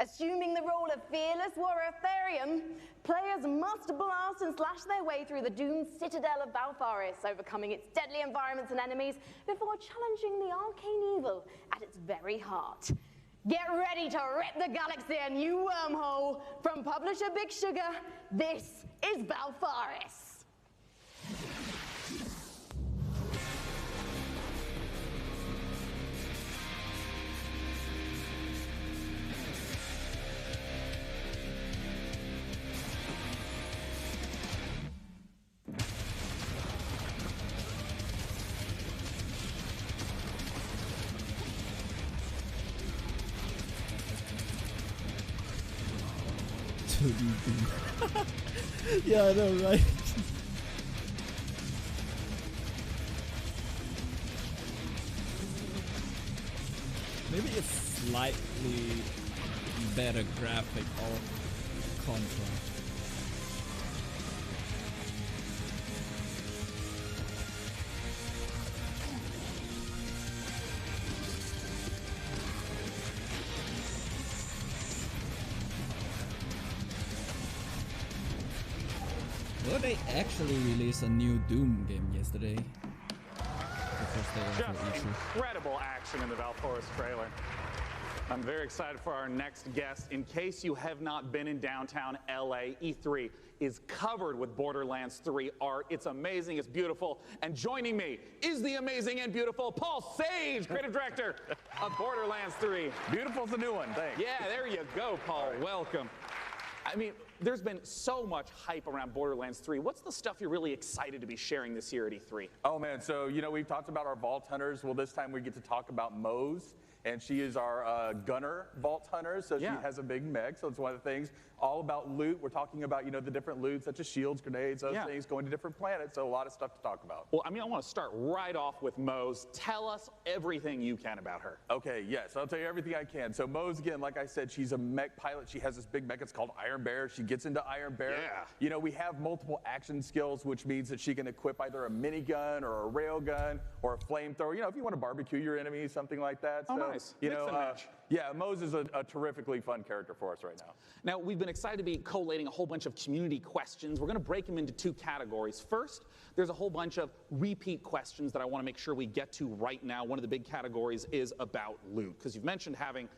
Assuming the role of fearless warrior Therion, players must blast and slash their way through the doomed citadel of Valfaris, overcoming its deadly environments and enemies before challenging the arcane evil at its very heart. Get ready to rip the galaxy a new wormhole. From publisher Big Sugar, this is Valfaris. Absolutely. Yeah, I know, right? Maybe it's slightly better graphic or Contra. Well, they actually released a new Doom game yesterday. Just incredible action in the Valforis trailer. I'm very excited for our next guest. In case you have not been in downtown LA, E3 is covered with Borderlands 3 art. It's amazing, it's beautiful. And joining me is the amazing and beautiful Paul Sage, creative director of Borderlands 3. Beautiful's the new one, thanks. Yeah, there you go, Paul. Right. Welcome. I mean, there's been so much hype around Borderlands 3. What's the stuff you're really excited to be sharing this year at E3? Oh man, so we've talked about our Vault Hunters. Well, this time we get to talk about Mose, and she is our gunner Vault Hunter, so she has a big mech, so it's one of the things. All about loot. We're talking about, the different loot, such as shields, grenades, those things, going to different planets, so a lot of stuff to talk about. Well, I mean, I want to start right off with Mose. Tell us everything you can about her. Okay, yes, I'll tell you everything I can. So Mose, again, like I said, she's a mech pilot. She has this big mech, it's called Iron Bear. She gets into Iron Bear. Yeah. We have multiple action skills, which means that she can equip either a minigun or a rail gun or a flamethrower. If you want to barbecue your enemies, something like that. Oh, so, nice. Mix and match. Yeah, Mose is a terrifically fun character for us right now. Now, we've been excited to be collating a whole bunch of community questions. We're going to break them into two categories. First, there's a whole bunch of repeat questions that I want to make sure we get to right now. One of the big categories is about loot, because you've mentioned having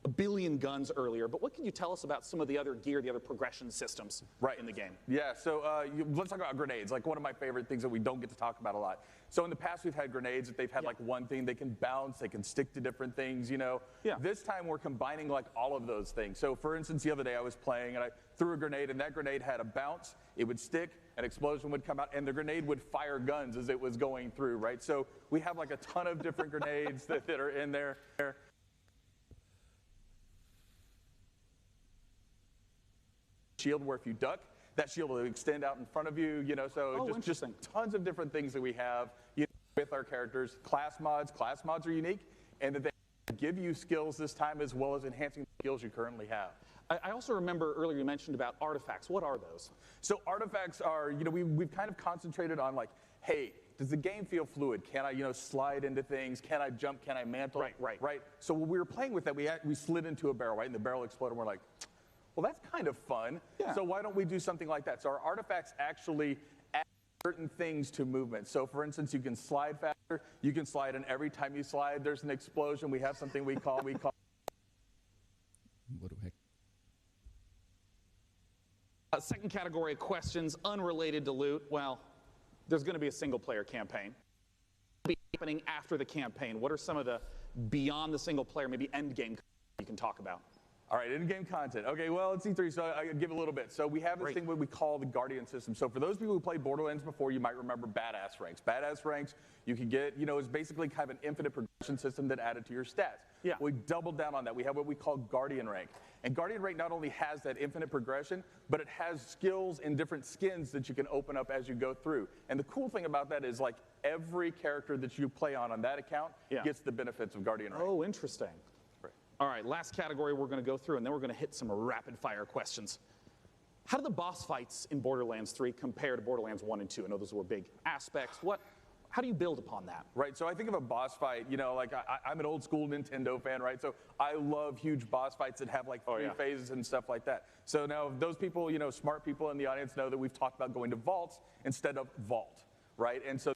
a billion guns earlier, but what can you tell us about some of the other gear, the other progression systems in the game? Yeah, so let's talk about grenades, like one of my favorite things that we don't get to talk about a lot. So in the past, we've had grenades that they've had like one thing. They can bounce, they can stick to different things, This time, we're combining like all of those things. So for instance, the other day I was playing and I threw a grenade, and that grenade had a bounce, it would stick, an explosion would come out, and the grenade would fire guns as it was going through, right? So we have like a ton of different grenades that are in there. Shield where if you duck, that shield will extend out in front of you, so just tons of different things that we have with our characters. Class mods are unique, and that they give you skills this time as well as enhancing the skills you currently have. I also remember earlier you mentioned about artifacts. What are those? So artifacts are, we've kind of concentrated on like, hey, does the game feel fluid? Can I, slide into things? Can I jump? Can I mantle? Right. So when we were playing with that, we slid into a barrel, right? And the barrel exploded, and we're like, well, that's kind of fun. Yeah. So why don't we do something like that? So our artifacts actually add certain things to movement. So for instance, you can slide faster, you can slide, and every time you slide, there's an explosion. We have something we call What the heck? Second category of questions, unrelated to loot. Well, there's going to be a single-player campaign. What will be happening after the campaign? What are some of the beyond the single-player, maybe end-game you can talk about? All right, in-game content. Okay, well, it's E3, so I'll give a little bit. So we have this thing what we call the Guardian system. So for those people who played Borderlands before, you might remember Badass Ranks. Badass Ranks, you can get, it's basically kind of an infinite progression system that added to your stats. Yeah. We doubled down on that. We have what we call Guardian Rank. And Guardian Rank not only has that infinite progression, but it has skills and different skins that you can open up as you go through. And the cool thing about that is like every character that you play on that account gets the benefits of Guardian Rank. Oh, interesting. All right, last category we're going to go through, and then we're going to hit some rapid-fire questions. How do the boss fights in Borderlands 3 compare to Borderlands 1 and 2? I know those were big aspects. How do you build upon that? Right, so I think of a boss fight, like I'm an old-school Nintendo fan, right? So I love huge boss fights that have like three phases and stuff like that. So now those people, smart people in the audience know that we've talked about going to vaults instead of vault, right? And so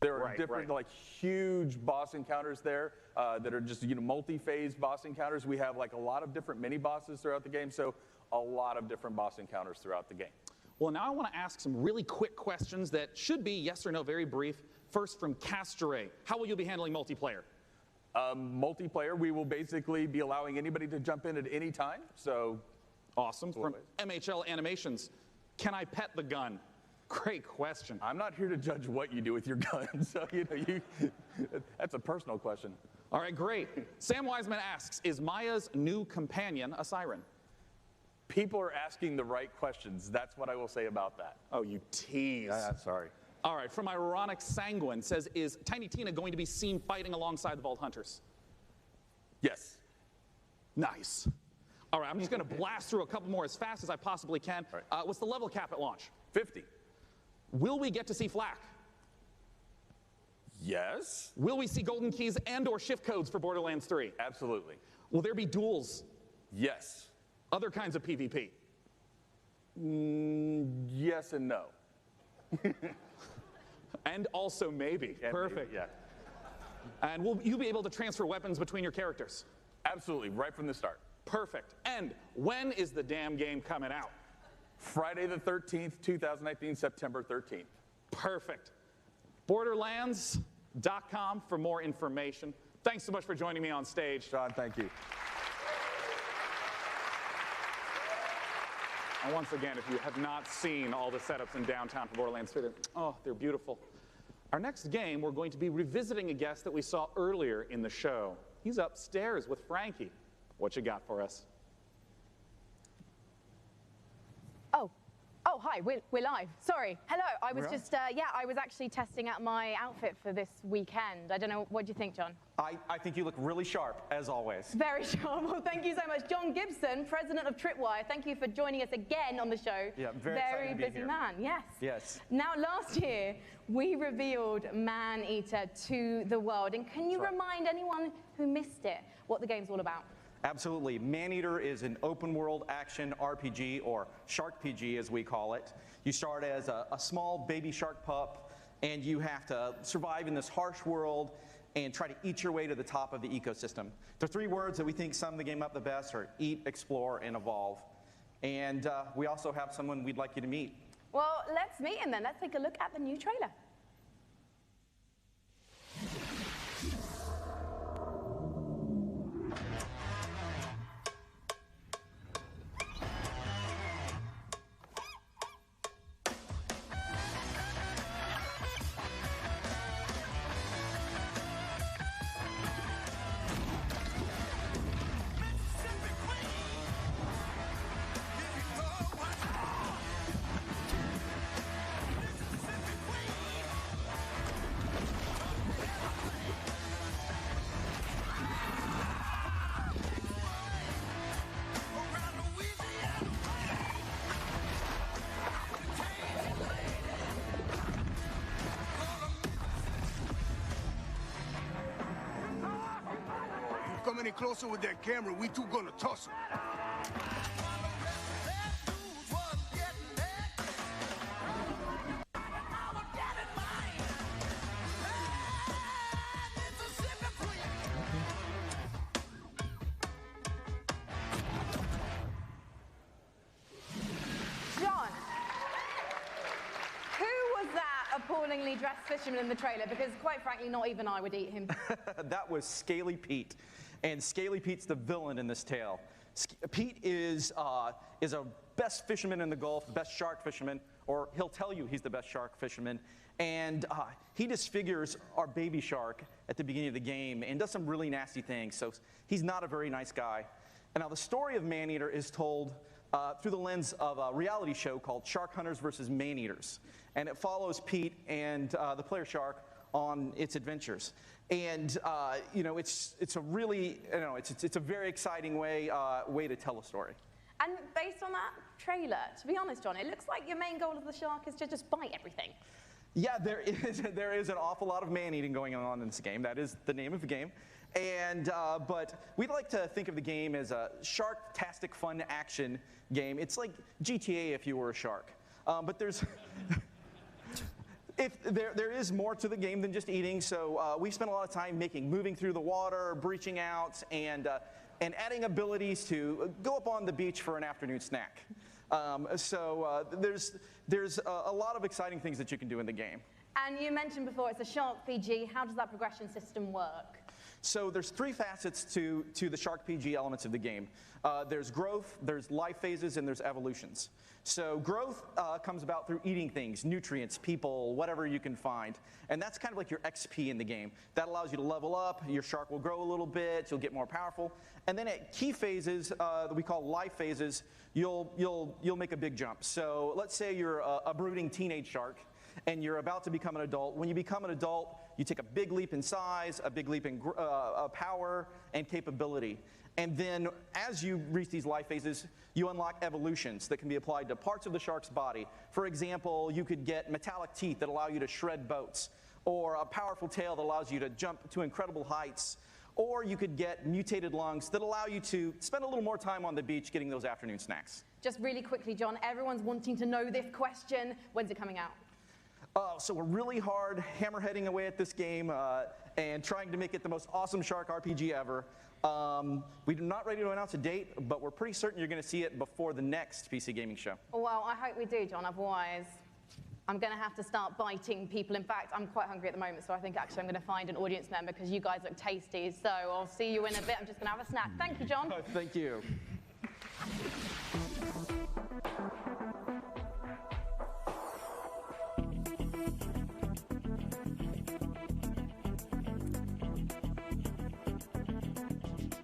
there are different, like, huge boss encounters there that are just, multi-phase boss encounters. We have, like, a lot of different mini-bosses throughout the game, so a lot of different boss encounters throughout the game. Well, now I want to ask some really quick questions that should be yes or no, very brief. First, from Castore. How will you be handling multiplayer? Multiplayer, we will basically be allowing anybody to jump in at any time, so... Awesome. From MHL Animations. Can I pet the gun? Great question. I'm not here to judge what you do with your gun, so that's a personal question. All right, great. Sam Wiseman asks, is Maya's new companion a siren? People are asking the right questions. That's what I will say about that. Oh, you tease. Sorry. All right, from Ironic Sanguine says, is Tiny Tina going to be seen fighting alongside the Vault Hunters? Yes. Nice. All right, I'm just going to blast through a couple more as fast as I possibly can. Right. What's the level cap at launch? 50. Will we get to see flak? Yes. Will we see golden keys and or shift codes for Borderlands 3? Absolutely. Will there be duels? Yes. Other kinds of PvP? Yes and no. And also maybe. Yeah, perfect. Maybe, yeah. And will you be able to transfer weapons between your characters? Absolutely, right from the start. Perfect. And when is the damn game coming out? Friday the 13th, 2019, September 13th. Perfect. Borderlands.com for more information. Thanks so much for joining me on stage. John, thank you. And once again, if you have not seen all the setups in downtown for Borderlands 3, they're beautiful. Our next game, we're going to be revisiting a guest that we saw earlier in the show. He's upstairs with Frankie. What you got for us? Oh, hi, we're live. Sorry. Hello, I was just, I was actually testing out my outfit for this weekend. I don't know, what do you think, John? I think you look really sharp, as always. Very sharp. Well, thank you so much. John Gibson, president of Tripwire, thank you for joining us again on the show. Yeah, very busy man, yes. Yes. Now, last year, we revealed Man-Eater to the world. And can you remind anyone who missed it what the game's all about? Absolutely. Man-Eater is an open-world action RPG, or Shark PG as we call it. You start as a small baby shark pup, and you have to survive in this harsh world and try to eat your way to the top of the ecosystem. The three words that we think sum the game up the best are eat, explore, and evolve. And we also have someone we'd like you to meet. Well, let's meet him then. Let's take a look at the new trailer. Come any closer with that camera, we two gonna tussle. John, who was that appallingly dressed fisherman in the trailer? Because quite frankly, not even I would eat him. That was Scaly Pete. And Scaly Pete's the villain in this tale. Pete is a best fisherman in the Gulf, the best shark fisherman, or he'll tell you he's the best shark fisherman. And he disfigures our baby shark at the beginning of the game and does some really nasty things. So he's not a very nice guy. And now the story of Man-Eater is told through the lens of a reality show called Shark Hunters versus Man-Eaters. And it follows Pete and the player shark on its adventures. And it's a really, it's a very exciting way to tell a story. And based on that trailer, to be honest, John, it looks like your main goal of the shark is to just bite everything. Yeah, there is an awful lot of man-eating going on in this game. That is the name of the game. And but we'd like to think of the game as a shark-tastic fun action game. It's like GTA if you were a shark. But there's there is more to the game than just eating. So we spent a lot of time moving through the water, breaching out, and adding abilities to go up on the beach for an afternoon snack. There's a lot of exciting things that you can do in the game. And you mentioned before it's a Shark PG. How does that progression system work? So there's three facets to the Shark PG elements of the game. There's growth, there's life phases, and there's evolutions. So growth comes about through eating things, nutrients, people, whatever you can find. And that's kind of like your XP in the game. That allows you to level up, your shark will grow a little bit, you'll get more powerful. And then at key phases that we call life phases, you'll make a big jump. So let's say you're a brooding teenage shark, and you're about to become an adult. When you become an adult, you take a big leap in size, a big leap in power and capability. And then as you reach these life phases, you unlock evolutions that can be applied to parts of the shark's body. For example, you could get metallic teeth that allow you to shred boats, or a powerful tail that allows you to jump to incredible heights, or you could get mutated lungs that allow you to spend a little more time on the beach getting those afternoon snacks. Just really quickly, John, everyone's wanting to know this question. When's it coming out? So we're really hard hammerheading away at this game and trying to make it the most awesome shark RPG ever. We're not ready to announce a date, but we're pretty certain you're going to see it before the next PC gaming show. Well, I hope we do, John. Otherwise, I'm going to have to start biting people. In fact, I'm quite hungry at the moment, so I think actually I'm going to find an audience member because you guys look tasty. So I'll see you in a bit. I'm just going to have a snack. Thank you, John. Thank you.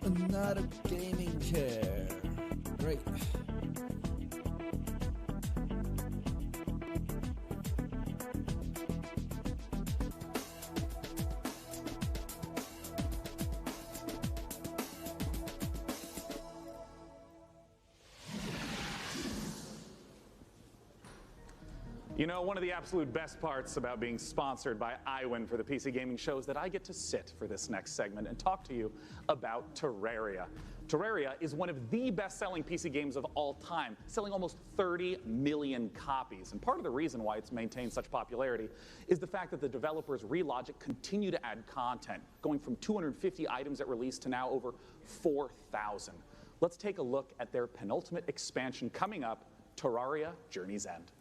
Another gaming chair. Great. You know, one of the absolute best parts about being sponsored by iWin for the PC Gaming Show is that I get to sit for this next segment and talk to you about Terraria. Terraria is one of the best-selling PC games of all time, selling almost 30 million copies. And part of the reason why it's maintained such popularity is the fact that the developers Relogic continue to add content, going from 250 items at release to now over 4,000. Let's take a look at their penultimate expansion coming up, Terraria Journey's End.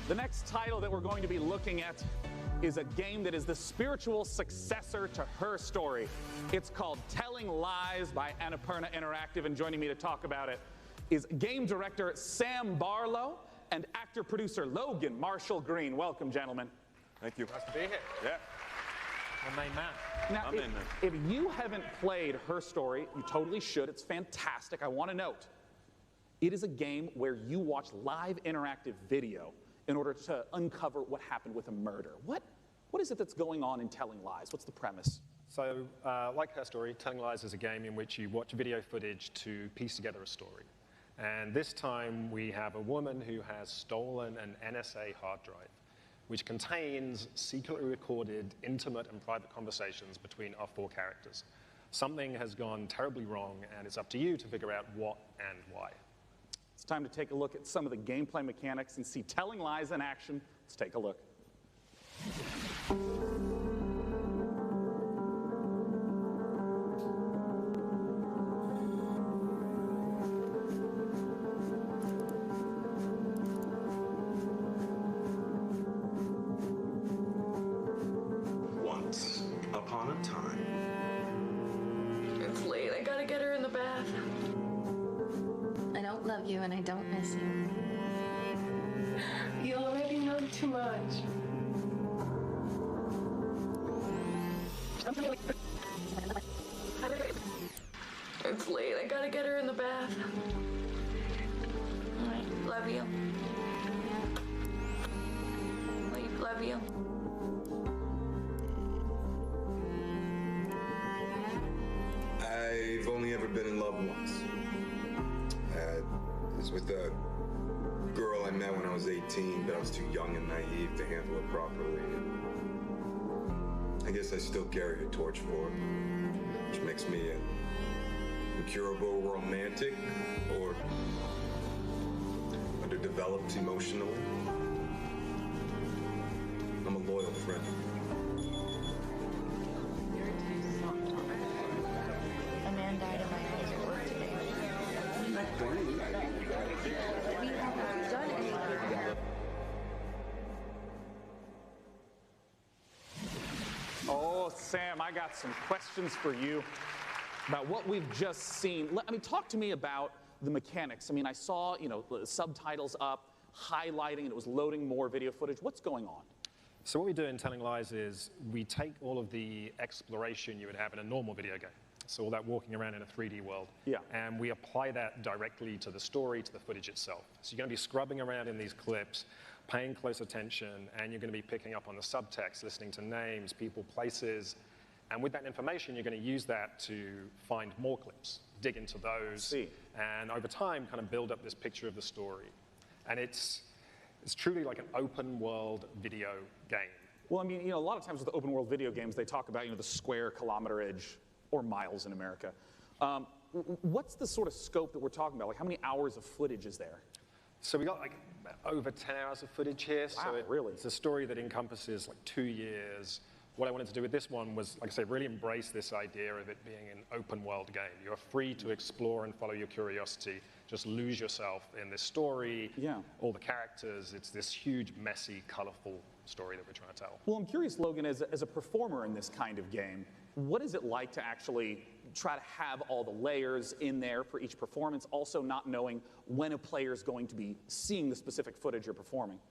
The next title that we're going to be looking at is a game that is the spiritual successor to Her Story. It's called Telling Lies by Annapurna Interactive, and joining me to talk about it is game director Sam Barlow and actor-producer Logan Marshall Green. Welcome, gentlemen. Thank you. Nice to be here. Yeah. My main man. Now, if you haven't played Her Story, you totally should. It's fantastic. I want to note, it is a game where you watch live interactive video in order to uncover what happened with a murder. What is it that's going on in Telling Lies? What's the premise? So, like Her Story, Telling Lies is a game in which you watch video footage to piece together a story. And this time we have a woman who has stolen an NSA hard drive, which contains secretly recorded, intimate and private conversations between our four characters. Something has gone terribly wrong, and it's up to you to figure out what and why. It's time to take a look at some of the gameplay mechanics and see Telling Lies in action. Let's take a look. Once upon a time. It's late. I gotta get her in the bath. I don't love you and I don't miss you. You already know too much. It's late. I gotta get her in the bath. Alright, love you. Love you. I've only ever been in love once. It was with a girl I met when I was 18, but I was too young and naive to handle it properly. I guess I still carry a torch for it, which makes me an incurable romantic or underdeveloped emotionally. I'm a loyal friend. A man died in my eyes at work today. We haven't done anything. Oh, Sam, I got some questions for you about what we've just seen. I mean, talk to me about the mechanics. I mean, I saw, the subtitles up, highlighting, and it was loading more video footage. What's going on? So what we do in Telling Lies is we take all of the exploration you would have in a normal video game. So all that walking around in a 3D world. Yeah. And we apply that directly to the story, to the footage itself. So you're going to be scrubbing around in these clips, paying close attention, and you're going to be picking up on the subtext, listening to names, people, places. And with that information, you're going to use that to find more clips, dig into those, and over time kind of build up this picture of the story. And it's truly like an open world video game. Well, I mean, a lot of times with open world video games, they talk about, the square kilometerage or miles in America. What's the sort of scope that we're talking about? Like, how many hours of footage is there? So we got like over 10 hours of footage here. Wow, so really? It's a story that encompasses like 2 years. What I wanted to do with this one was, like I say, really embrace this idea of it being an open world game. You're free to explore and follow your curiosity. Just lose yourself in this story, all the characters. It's this huge, messy, colorful story that we're trying to tell. Well, I'm curious, Logan, as a performer in this kind of game, what is it like to actually try to have all the layers in there for each performance, also not knowing when a player is going to be seeing the specific footage you're performing?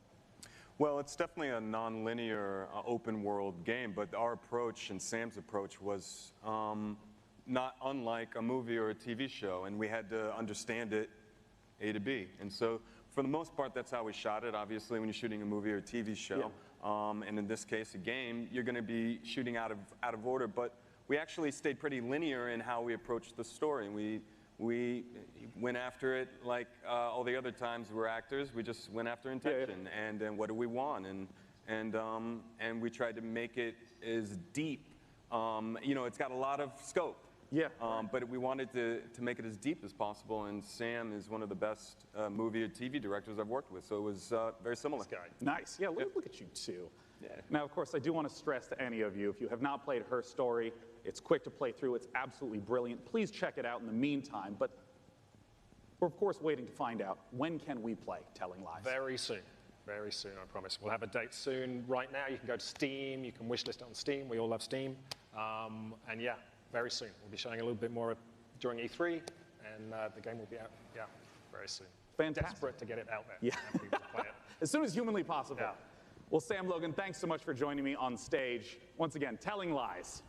Well, it's definitely a non-linear open world game, but our approach and Sam's approach was not unlike a movie or a TV show, and we had to understand it A to B. And so for the most part, that's how we shot it. Obviously, when you're shooting a movie or a TV show, and in this case, a game, you're going to be shooting out of order, but we actually stayed pretty linear in how we approached the story. We went after it like all the other times we're actors. We just went after intention and what do we want, and we tried to make it as deep. It's got a lot of scope. But we wanted to make it as deep as possible, and Sam is one of the best movie or TV directors I've worked with, so it was very similar. Nice. Yeah, look at you too. Now, of course, I do want to stress to any of you, if you have not played Her Story, it's quick to play through. It's absolutely brilliant. Please check it out in the meantime. But we're, of course, waiting to find out, when can we play Telling Lies? Very soon. Very soon, I promise. We'll have a date soon. Right now, you can go to Steam. You can wishlist it on Steam. We all love Steam. And yeah, very soon. We'll be showing a little bit more during E3, and the game will be out, very soon. Fantastic. Desperate to get it out there. Yeah. And people to play it. As soon as humanly possible. Well, Sam, Logan, thanks so much for joining me on stage. Once again, Telling Lies.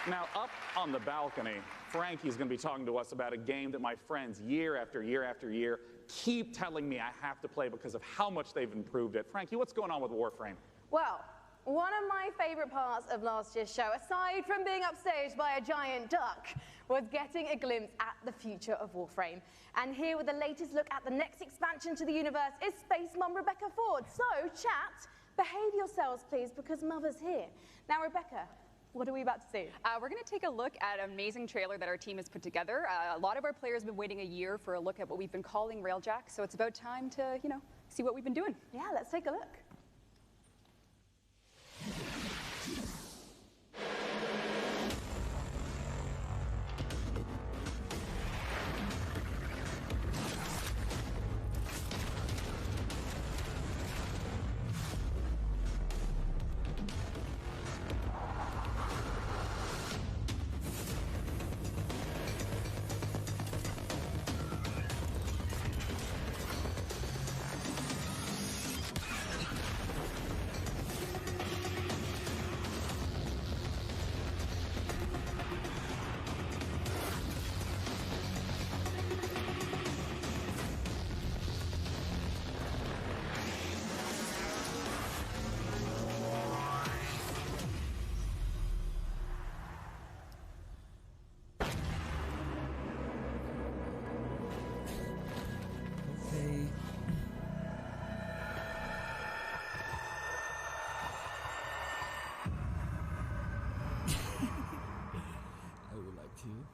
Now, up on the balcony, Frankie's going to be talking to us about a game that my friends, year after year after year, keep telling me I have to play because of how much they've improved it. Frankie, what's going on with Warframe? Well, one of my favorite parts of last year's show, aside from being upstaged by a giant duck, was getting a glimpse at the future of Warframe. And here with the latest look at the next expansion to the universe is Space Mum Rebecca Ford. So, chat, behave yourselves, please, because Mother's here. Now, Rebecca, what are we about to see? We're going to take a look at an amazing trailer that our team has put together. A lot of our players have been waiting a year for a look at what we've been calling Railjack, so it's about time to, see what we've been doing. Yeah, let's take a look. you.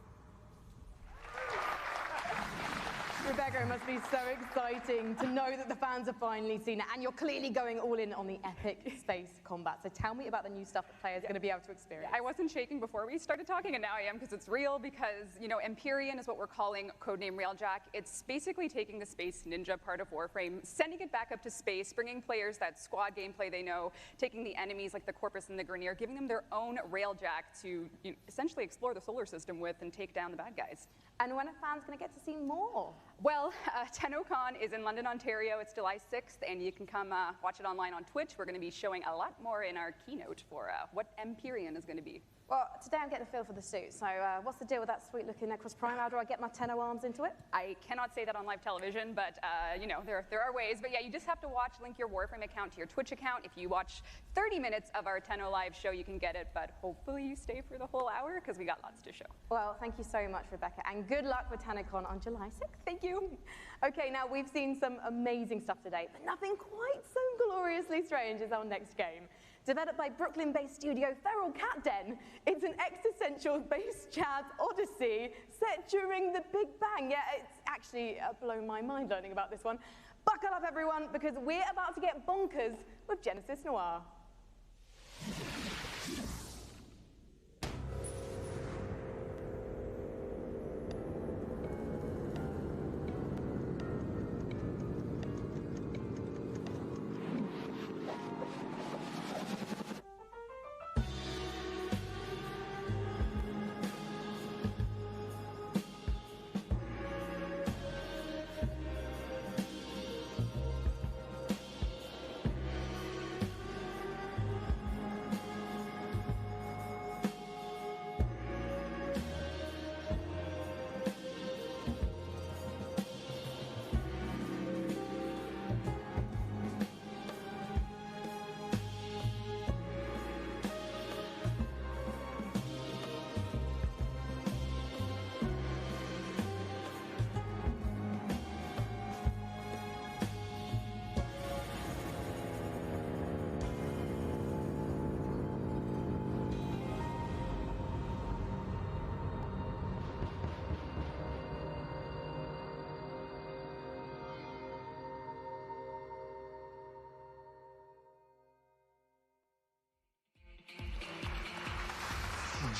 Rebecca, it must be so exciting to know that the fans have finally seen it, and you're clearly going all in on the epic space combat. So tell me about the new stuff that players are going to be able to experience. I wasn't shaking before we started talking, and now I am because it's real, because, you know, Empyrean is what we're calling codename Railjack. It's basically taking the space ninja part of Warframe, sending it back up to space, bringing players that squad gameplay they know, taking the enemies like the Corpus and the Grineer, giving them their own Railjack to essentially explore the solar system with and take down the bad guys. And when are fans going to get to see more? Well, TennoCon is in London, Ontario. It's July 6th, and you can come watch it online on Twitch. We're going to be showing a lot more in our keynote for what Empyrean is going to be. Well, today I'm getting a feel for the suit, so what's the deal with that sweet-looking Necros Prime? How do I get my Tenno arms into it? I cannot say that on live television, but, you know, there are ways. But yeah, you just have to link your Warframe account to your Twitch account. If you watch 30 minutes of our Tenno live show, you can get it, but hopefully you stay for the whole hour, because we got lots to show. Well, thank you so much, Rebecca, and good luck with TennoCon on July 6th. Thank you. Okay, now we've seen some amazing stuff today, but nothing quite so gloriously strange as our next game. Developed by Brooklyn-based studio Feral Cat Den, it's an existential base chat odyssey set during the Big Bang. Yeah, it's actually blown my mind learning about this one. Buckle up, everyone, because we're about to get bonkers with Genesis Noir.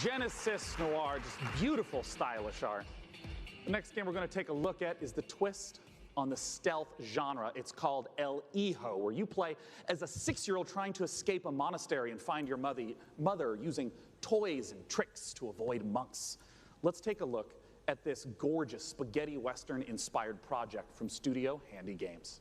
Genesis Noir, just beautiful, stylish art. The next game we're going to take a look at is the twist on the stealth genre. It's called El Hijo, where you play as a 6-year-old trying to escape a monastery and find your mother using toys and tricks to avoid monks. Let's take a look at this gorgeous spaghetti western-inspired project from Studio Handy Games.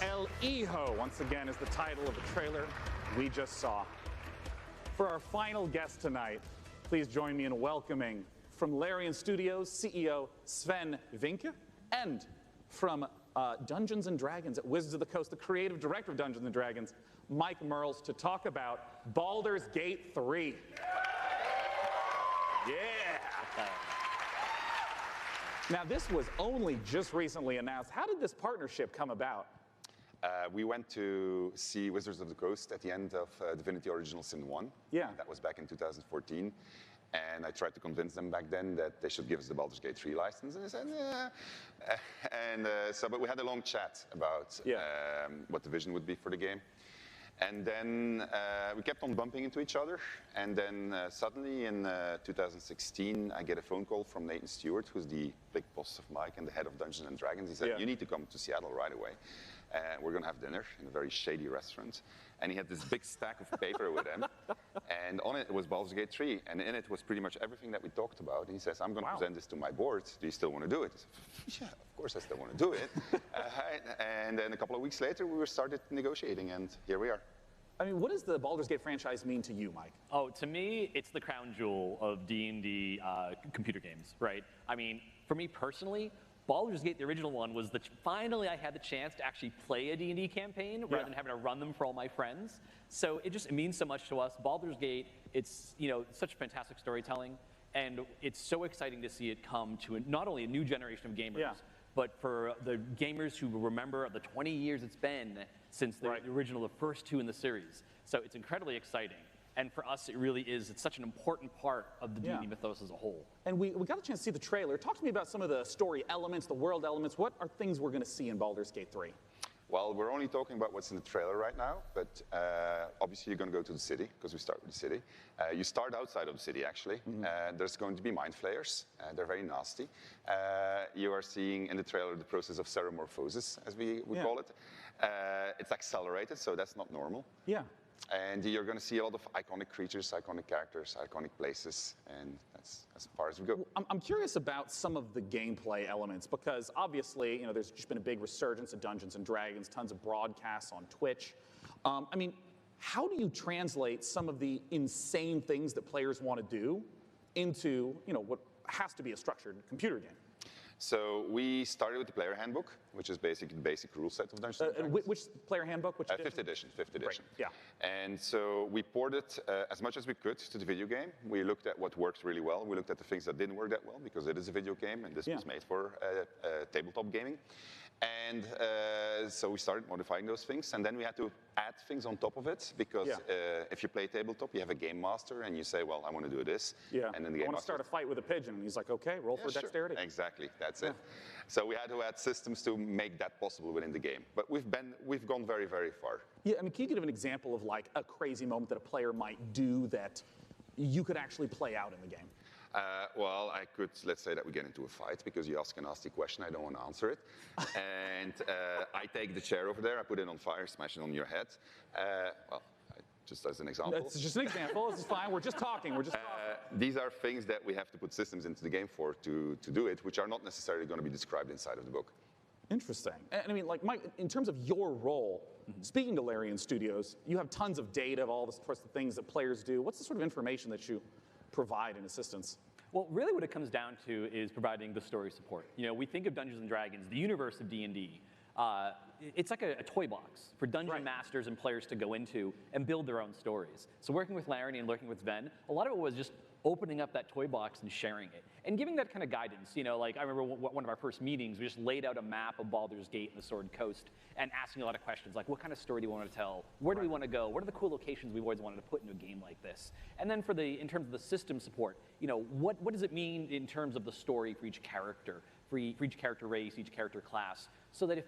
El Hijo, once again, is the title of the trailer we just saw. For our final guest tonight, please join me in welcoming from Larian Studios, CEO Sven Vinke, and from Dungeons & Dragons at Wizards of the Coast, the creative director of Dungeons & Dragons, Mike Merles, to talk about Baldur's Gate 3. Yeah. Now, this was only just recently announced. How did this partnership come about? We went to see Wizards of the Coast at the end of Divinity Original Sin 1. Yeah. That was back in 2014. And I tried to convince them back then that they should give us the Baldur's Gate 3 license. And they said, yeah. But we had a long chat about what the vision would be for the game. And then we kept on bumping into each other. And then suddenly in 2016, I get a phone call from Nathan Stewart, who's the big boss of Mike and the head of Dungeons & Dragons. He said, you need to come to Seattle right away. We're going to have dinner in a very shady restaurant. And he had this big stack of paper with him. And on it was Baldur's Gate 3. And in it was pretty much everything that we talked about. And he says, I'm going to present this to my board. Do you still want to do it? I said, yeah, of course I still want to do it. And then a couple of weeks later, we started negotiating. And here we are. I mean, what does the Baldur's Gate franchise mean to you, Mike? Oh, to me, it's the crown jewel of D&D computer games, right? I mean, for me personally, Baldur's Gate, the original one, was finally I had the chance to actually play a D&D campaign rather than having to run them for all my friends. So it means so much to us. Baldur's Gate, it's such fantastic storytelling, and it's so exciting to see it come to not only a new generation of gamers, but for the gamers who remember the 20 years it's been since the original, the first two in the series. So it's incredibly exciting. And for us, it really is. It's such an important part of the D&D mythos as a whole. And we got a chance to see the trailer. Talk to me about some of the story elements, the world elements. What are things we're going to see in Baldur's Gate 3? Well, we're only talking about what's in the trailer right now, but obviously you're going to go to the city, because we start with the city. You start outside of the city, actually. There's going to be mind flayers. They're very nasty. You are seeing in the trailer the process of ceremorphosis, as we call it. It's accelerated, so that's not normal. Yeah. And you're going to see a lot of iconic creatures, iconic characters, iconic places, and that's as far as we go. I'm curious about some of the gameplay elements, because obviously, there's just been a big resurgence of Dungeons & Dragons, tons of broadcasts on Twitch. I mean, how do you translate some of the insane things that players want to do into, what has to be a structured computer game? So we started with the player handbook, which is basically the basic rule set of Dungeons & Dragons. Which player handbook? Which edition? 5th edition. 5th edition. Right. Yeah. And so we ported as much as we could to the video game. We looked at what worked really well. We looked at the things that didn't work that well, because it is a video game, and this was made for tabletop gaming. And so we started modifying those things, and then we had to add things on top of it, because if you play tabletop, you have a game master, and you say, well, I want to do this. Yeah. And then the game I want to master start a fight with a pigeon. And he's like, okay, roll for dexterity. Exactly, that's it. So we had to add systems to make that possible within the game. But we've gone very, very far. Yeah, I mean, can you give an example of like a crazy moment that a player might do that you could actually play out in the game? Well, I could, let's say that we get into a fight because you ask a nasty question, I don't want to answer it. And I take the chair over there, I put it on fire, smash it on your head. Just as an example. It's just an example, this is fine, we're just talking, These are things that we have to put systems into the game for to do it, which are not necessarily going to be described inside of the book. Interesting. And I mean, like, Mike, in terms of your role, speaking to Larian Studios, you have tons of data of all the sorts of things that players do. What's the sort of information that you provide in assistance? Well, really what it comes down to is providing the story support. We think of Dungeons & Dragons, the universe of D&D. It's like a toy box for dungeon masters and players to go into and build their own stories. So working with Larry and working with Sven, a lot of it was just opening up that toy box and sharing it and giving that kind of guidance. Like I remember one of our first meetings, we just laid out a map of Baldur's Gate and the Sword Coast and asking a lot of questions like, what kind of story do you want to tell? Where do we want to go? What are the cool locations we've always wanted to put into a game like this? And then in terms of the system support, what does it mean in terms of the story for each character, for each character race, each character class, so that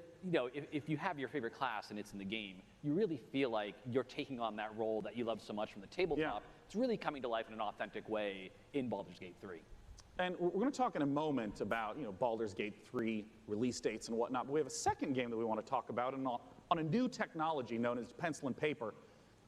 if you have your favorite class and it's in the game, you really feel like you're taking on that role that you love so much from the tabletop. It's really coming to life in an authentic way in Baldur's Gate 3. And we're going to talk in a moment about Baldur's Gate 3 release dates and whatnot, but we have a second game that we want to talk about on a new technology known as pencil and paper.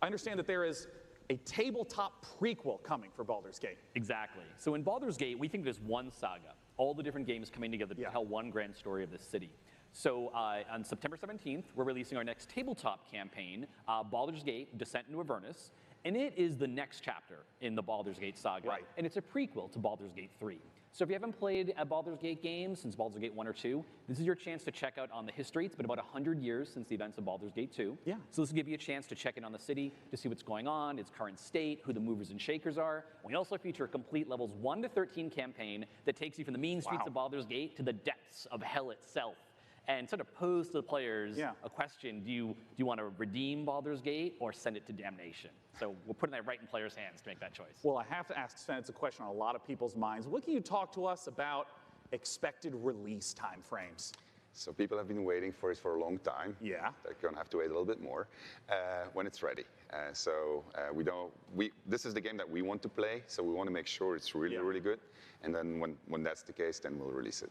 I understand that there is a tabletop prequel coming for Baldur's Gate. Exactly. So in Baldur's Gate, we think there's one saga, all the different games coming together to tell one grand story of this city. So on September 17th, we're releasing our next tabletop campaign, Baldur's Gate, Descent into Avernus. And it is the next chapter in the Baldur's Gate saga. Right. And it's a prequel to Baldur's Gate 3. So if you haven't played a Baldur's Gate game since Baldur's Gate 1 or 2, this is your chance to check out on the history. It's been about 100 years since the events of Baldur's Gate 2. Yeah. So this will give you a chance to check in on the city, to see what's going on, its current state, who the movers and shakers are. We also feature a complete levels 1 to 13 campaign that takes you from the mean streets of Baldur's Gate to the depths of hell itself. And sort of pose to the players a question: do you want to redeem Baldur's Gate or send it to damnation? So we're putting that right in players' hands to make that choice. Well, I have to ask, Sven, it's a question on a lot of people's minds. What can you talk to us about expected release time frames? So people have been waiting for it for a long time. Yeah. They're going to have to wait a little bit more when it's ready. This is the game that we want to play, so we want to make sure it's really, really good. And then when that's the case, then we'll release it.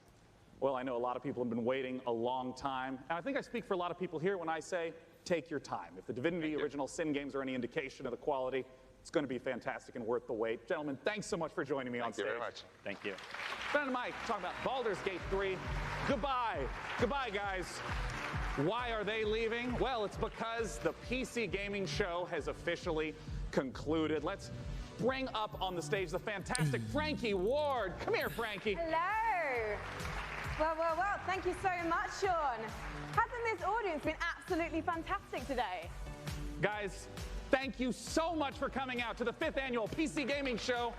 Well, I know a lot of people have been waiting a long time. And I think I speak for a lot of people here when I say, take your time. If the Divinity Original Sin games are any indication of the quality, it's going to be fantastic and worth the wait. Gentlemen, thanks so much for joining me on stage. Thank you very much. Thank you. Ben and Mike talking about Baldur's Gate 3. Goodbye. Goodbye, guys. Why are they leaving? Well, it's because the PC gaming show has officially concluded. Let's bring up on the stage the fantastic Frankie Ward. Come here, Frankie. Hello. Well, thank you so much, Sean. Hasn't this audience been absolutely fantastic today? Guys, thank you so much for coming out to the 5th annual PC Gaming Show.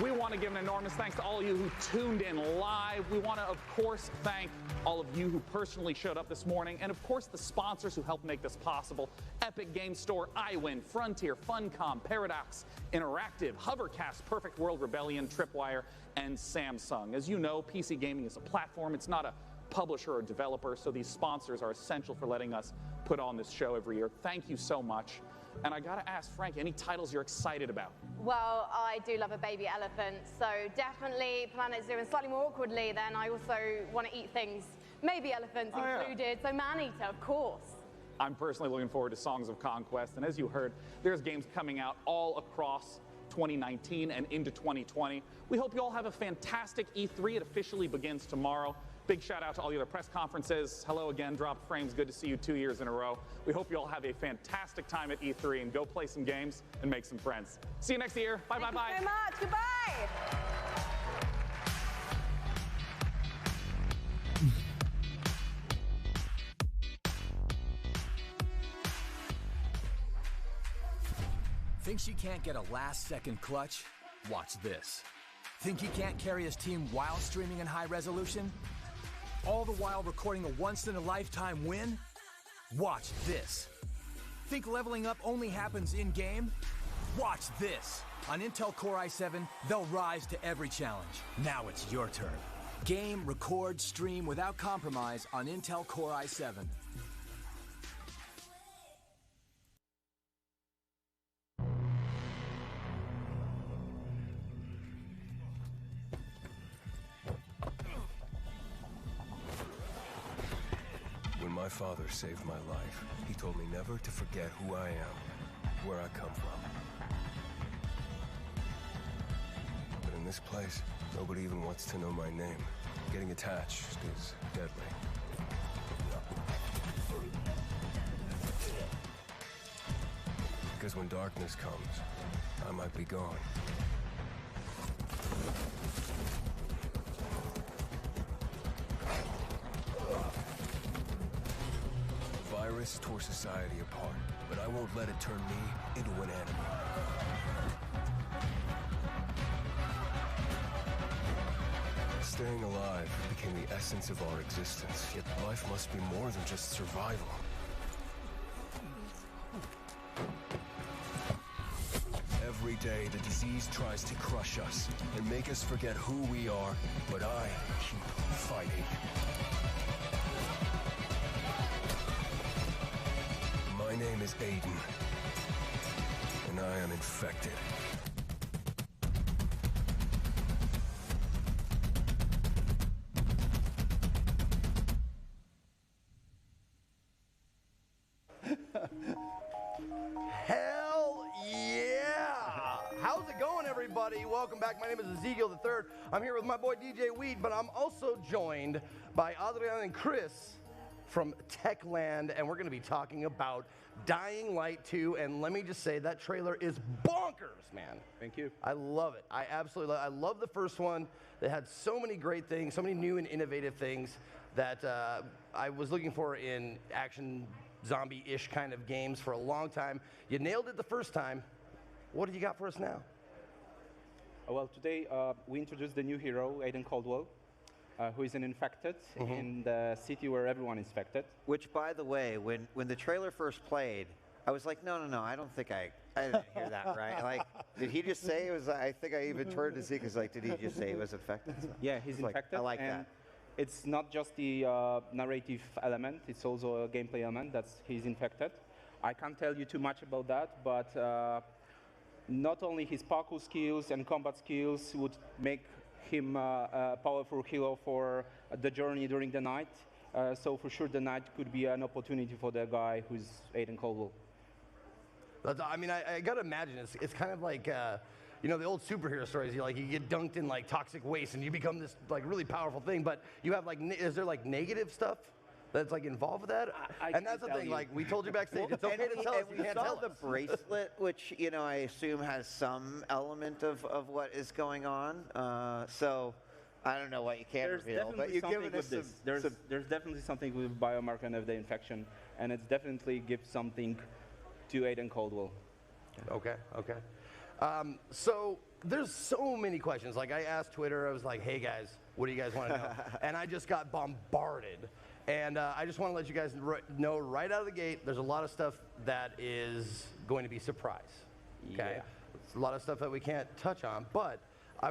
We want to give an enormous thanks to all of you who tuned in live. We want to, of course, thank all of you who personally showed up this morning, and of course the sponsors who helped make this possible: Epic Game Store, iWin, Frontier, Funcom, Paradox Interactive, Hovercast, Perfect World, Rebellion, Tripwire, and Samsung. As you know, PC gaming is a platform. It's not a publisher or developer, so these sponsors are essential for letting us put on this show every year. Thank you so much. And I gotta ask, Frank, any titles you're excited about? Well, I do love a baby elephant, so definitely Planet Zoo, and slightly more awkwardly, then I also want to eat things, maybe elephants included, so Man-Eater, of course. I'm personally looking forward to Songs of Conquest, and as you heard, there's games coming out all across 2019 and into 2020. We hope you all have a fantastic E3. It officially begins tomorrow. Big shout out to all the other press conferences. Hello again, Drop Frames. Good to see you 2 years in a row. We hope you all have a fantastic time at E3 and go play some games and make some friends. See you next year. Bye, bye, bye. Thank you so much. Goodbye. Think she can't get a last-second clutch? Watch this. Think he can't carry his team while streaming in high resolution? All the while recording a once-in-a-lifetime win? Watch this. Think leveling up only happens in-game? Watch this. On Intel Core i7, they'll rise to every challenge. Now it's your turn. Game, record, stream without compromise on Intel Core i7. When my father saved my life, he told me never to forget who I am, where I come from. But in this place, nobody even wants to know my name. Getting attached is deadly. Because when darkness comes, I might be gone. Virus tore society apart, but I won't let it turn me into an enemy. Staying alive became the essence of our existence, yet life must be more than just survival. Every day, the disease tries to crush us and make us forget who we are, but I keep fighting. My name is Aiden, and I am infected. Hell yeah! How's it going, everybody? Welcome back. My name is Ezekiel III. I'm here with my boy DJ Weed, but I'm also joined by Adrian and Chris. from Techland, and we're going to be talking about Dying Light 2. And let me just say, that trailer is bonkers, man. Thank you. I love it. I absolutely love it. I love the first one. They had so many great things, so many new and innovative things that I was looking for in action zombie-ish kind of games for a long time. You nailed it the first time. What do you got for us now? Well, today we introduced the new hero, Aiden Caldwell, who is an infected in the city where everyone is infected. Which, by the way, when the trailer first played, I was like, no, I don't think I didn't hear that right. Like, did he just say it was? I think I even turned to Zeke, like, did he just say he was infected? Yeah, he's infected. I like and that. It's not just the narrative element; it's also a gameplay element. He's infected. I can't tell you too much about that, but not only his parkour skills and combat skills would make him a powerful hero for the journey during the night. So for sure, the night could be an opportunity for the guy who's Aiden Caldwell. I mean, I gotta imagine it's kind of like you know, the old superhero stories. You get dunked in like toxic waste and you become this like really powerful thing. But you have like, is there like negative stuff that's like involved with that? And that's the thing. Like we told you backstage, it's okay to tell us. You can't tell the bracelet, which I assume has some element of what is going on. So I don't know what you can reveal, but you're giving us some. There's definitely something with biomarker of the infection, and it's definitely gives something to Aiden Caldwell. Okay. So there's so many questions. Like I asked Twitter, I was like, hey guys, what do you guys want to know? And I just got bombarded. And I just want to let you guys know right out of the gate, there's a lot of stuff that is going to be surprise. Okay? Yeah. It's a lot of stuff that we can't touch on, but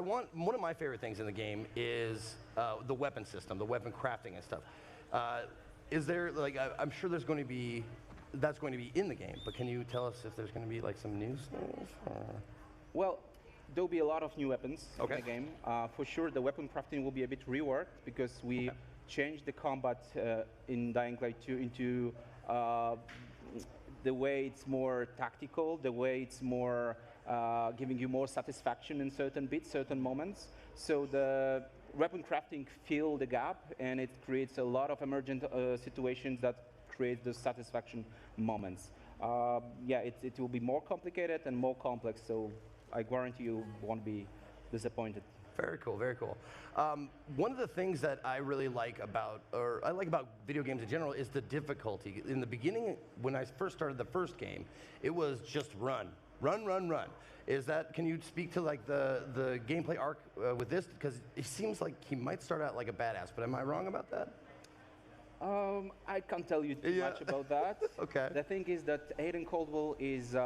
one of my favorite things in the game is the weapon system, the weapon crafting and stuff. Is there, like, I'm sure that's going to be in the game, but can you tell us if there's going to be like some new stuff? Well, there'll be a lot of new weapons in the game. For sure, the weapon crafting will be a bit reworked because we changed the combat in Dying Light 2 into the way it's more tactical, the way it's more giving you more satisfaction in certain bits, certain moments. So the weapon crafting fills the gap, and it creates a lot of emergent situations that create the satisfaction moments. Yeah, it will be more complicated and more complex, so I guarantee you won't be disappointed. Very cool, very cool. One of the things that I really like about, or I like about video games in general, is the difficulty. In the beginning, when I first started the first game, it was just run. Can you speak to like the gameplay arc with this? Because it seems like he might start out like a badass, but am I wrong about that? I can't tell you too much about that. Okay. The thing is that Aiden Caldwell is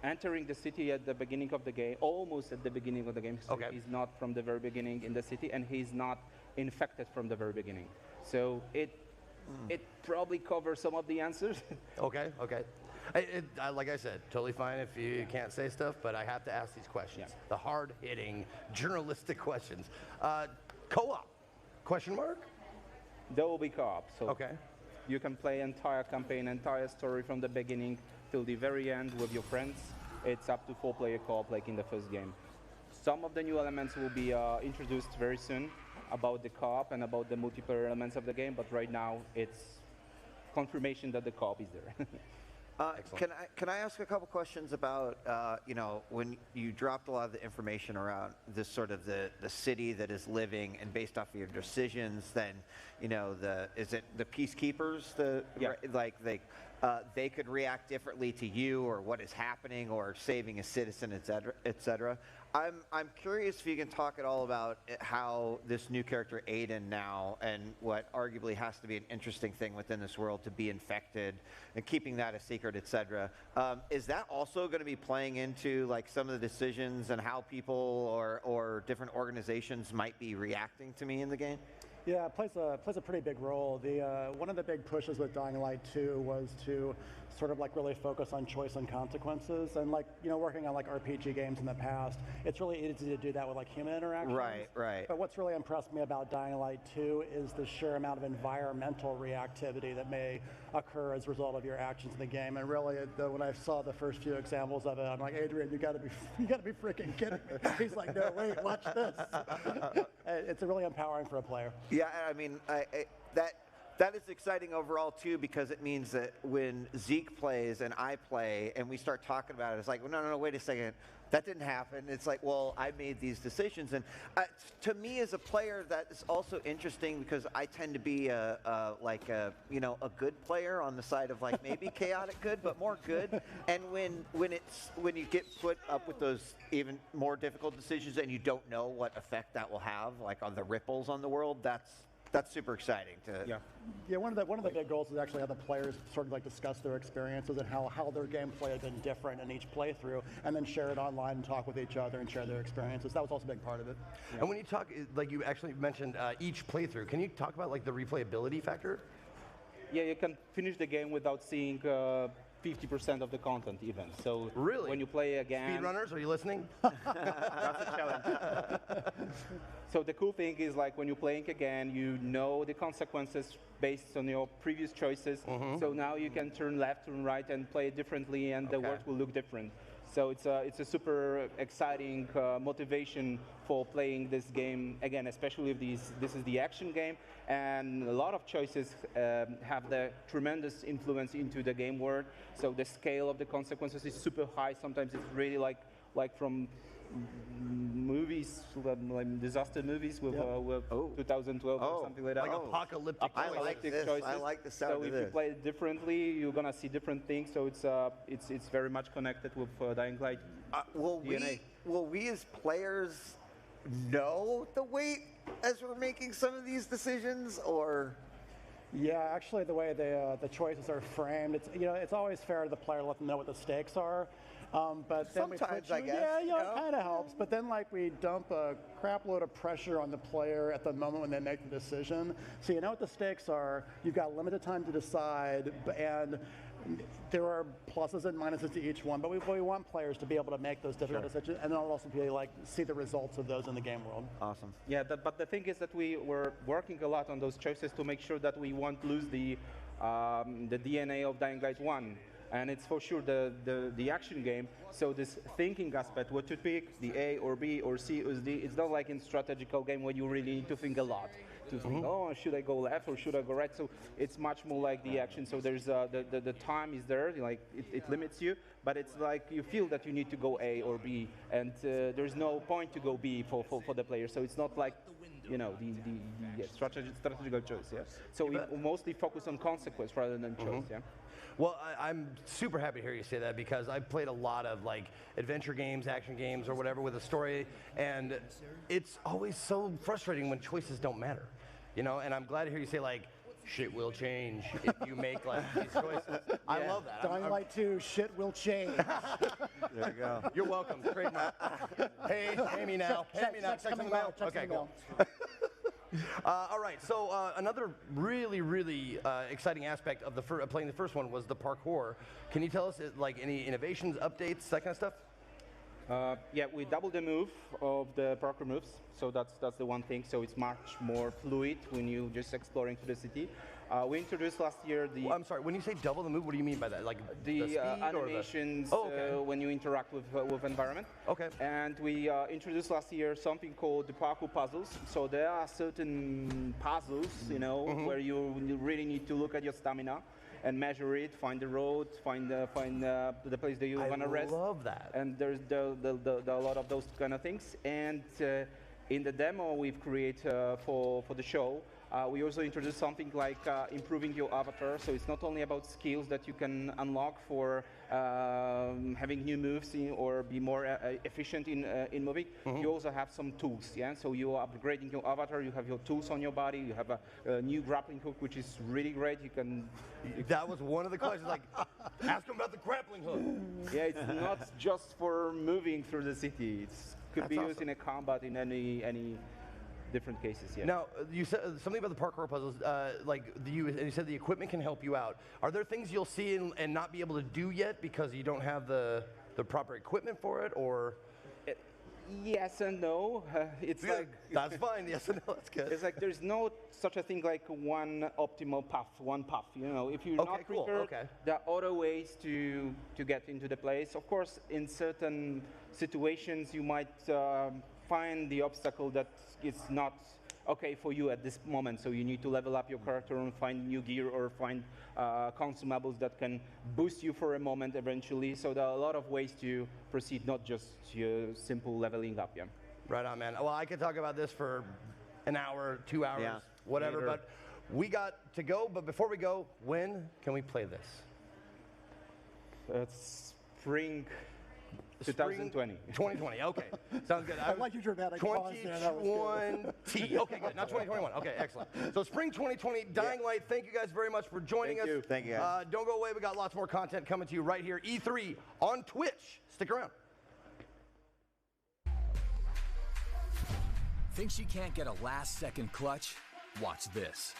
entering the city at the beginning of the game, almost at the beginning of the game. So he's not from the very beginning in the city, and he's not infected from the very beginning. So it probably covers some of the answers. Okay. Like I said, totally fine if you can't say stuff, but I have to ask these questions. Yeah. The hard-hitting, journalistic questions. Co-op? Question mark? There will be co-op. So you can play entire campaign, entire story from the beginning till the very end with your friends. It's up to 4-player co-op like in the first game. Some of the new elements will be introduced very soon about the co-op and about the multiplayer elements of the game, but right now it's confirmation that the co-op is there. Can I ask a couple questions about when you dropped a lot of the information around this sort of the city that is living and based off of your decisions, then is it the peacekeepers they could react differently to you or what is happening or saving a citizen, et cetera. I'm curious if you can talk at all about how this new character Aiden now, and what arguably has to be an interesting thing within this world to be infected and keeping that a secret, et cetera. Is that also going to be playing into like some of the decisions and how people or different organizations might be reacting to me in the game? Yeah, it plays a pretty big role. One of the big pushes with Dying Light 2 was to sort of like really focus on choice and consequences, and like working on like RPG games in the past, it's really easy to do that with like human interactions. Right. But what's really impressed me about Dying Light 2 is the sheer amount of environmental reactivity that may occur as a result of your actions in the game. And really, when I saw the first few examples of it, I'm like, Adrian, you got to be freaking kidding me. He's like, no, wait, watch this. It's really empowering for a player. Yeah, I mean, That is exciting overall, too, because it means that when Zeke plays and I play and we start talking about it, it's like, well, no, wait a second. That didn't happen. It's like, well, I made these decisions. And to me as a player, that is also interesting because I tend to be a good player on the side of like maybe chaotic good, but more good. And when you get put up with those even more difficult decisions and you don't know what effect that will have, like on the ripples on the world, that's super exciting. Yeah, one of the big goals is actually have the players sort of like discuss their experiences and how their gameplay has been different in each playthrough, and then share it online and talk with each other and share their experiences. That was also a big part of it. Yeah. And when you talk, like you actually mentioned each playthrough, can you talk about like the replayability factor? Yeah, you can finish the game without seeing 50% of the content even. So really, when you play again, speedrunners, are you listening? That's a challenge. So the cool thing is like when you're playing again, you know the consequences based on your previous choices. So now you can turn left, turn right, and play it differently, and the world will look different. So it's a super exciting motivation for playing this game again, especially if this is the action game, and a lot of choices have the tremendous influence into the game world. So the scale of the consequences is super high. Sometimes it's really like from movies, like disaster movies with 2012 or something like that. Like apocalyptic choices. I like the sound of So if this. you play it differently, you're gonna see different things. So it's very much connected with Dying Light. Will we as players know the weight as we're making some of these decisions, or? Yeah, actually, the way the choices are framed, it's always fair to the player to let them know what the stakes are. But then sometimes, I guess. Yeah, it kind of helps. But then, like, we dump a crap load of pressure on the player at the moment when they make the decision. So you know what the stakes are. You've got limited time to decide, and there are pluses and minuses to each one. But we want players to be able to make those difficult decisions, and then also be like see the results of those in the game world. Awesome. Yeah, but the thing is that we were working a lot on those choices to make sure that we won't lose the DNA of Dying Light 1. And it's for sure the action game. So this thinking aspect, what to pick, the A or B or C or D, it's not like in strategical game where you really need to think a lot. To think, oh, should I go left or should I go right? So it's much more like the action. So there's the time is there, like it limits you, but it's like you feel that you need to go A or B, and there's no point to go B for the player. So it's not like the strategical choice. Yeah. So we mostly focus on consequence rather than choice. Yeah. Well, I'm super happy to hear you say that because I've played a lot of like adventure games, action games, or whatever with a story, and it's always so frustrating when choices don't matter, And I'm glad to hear you say like, shit will change if you make like these choices. I love that. Dying Light 2, shit will change. There you go. You're welcome. Trademark. Pay me now. Pay me now. Check in the mail. Okay, cool. All right, so another really, really exciting aspect of playing the first one was the parkour. Can you tell us like any innovations, updates, that kind of stuff? Yeah, we doubled the move of the parkour moves, so that's the one thing. So it's much more fluid when you just exploring to the city. We introduced last year the. I'm sorry. When you say double the move, what do you mean by that? Like the speed animations or the... when you interact with environment. Okay. And we introduced last year something called the parkour puzzles. So there are certain puzzles, where you really need to look at your stamina and measure it, find the road, find the place that you want to rest. I love that. And there's a lot of those kind of things. And in the demo we've created for the show, we also introduced something like improving your avatar. So it's not only about skills that you can unlock for having new moves or be more efficient in moving. You also have some tools. Yeah. So you are upgrading your avatar. You have your tools on your body. You have a new grappling hook, which is really great. You can. That was one of the questions. Like, ask him about the grappling hook. Yeah, it's not just for moving through the city. It could be used in a combat in any different cases. Yeah. Now, you said something about the parkour puzzles. You said the equipment can help you out. Are there things you'll see and not be able to do yet because you don't have the proper equipment for it, or? Yes and no. It's like that's fine. Yes and no. That's good. It's like there's no such a thing like one optimal path, one path. If you're not prepared, there are other ways to get into the place. Of course, in certain situations, you might find the obstacle that is not okay for you at this moment. So you need to level up your character and find new gear or find consumables that can boost you for a moment eventually. So there are a lot of ways to proceed, not just simple leveling up. Yeah. Right on, man. Well, I could talk about this for an hour, 2 hours, whatever, Later. but we got to go. But before we go, when can we play this? Spring 2020. 2020, okay. Sounds good. I like your dramatic pause there. That was good. 2020. Okay, good. Not 2021. Okay, excellent. So spring 2020, Dying Light, thank you guys very much for joining us. Thank you, guys. Don't go away. We got lots more content coming to you right here. E3 on Twitch. Stick around. Thinks he can't get a last-second clutch? Watch this.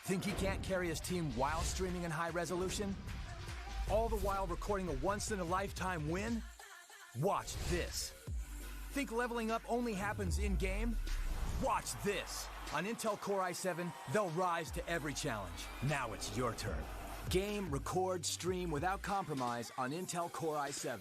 Think he can't carry his team while streaming in high resolution? All the while recording a once-in-a-lifetime win? Watch this. Think leveling up only happens in-game? Watch this. On Intel Core i7, they'll rise to every challenge. Now it's your turn. Game, record, stream without compromise on Intel Core i7.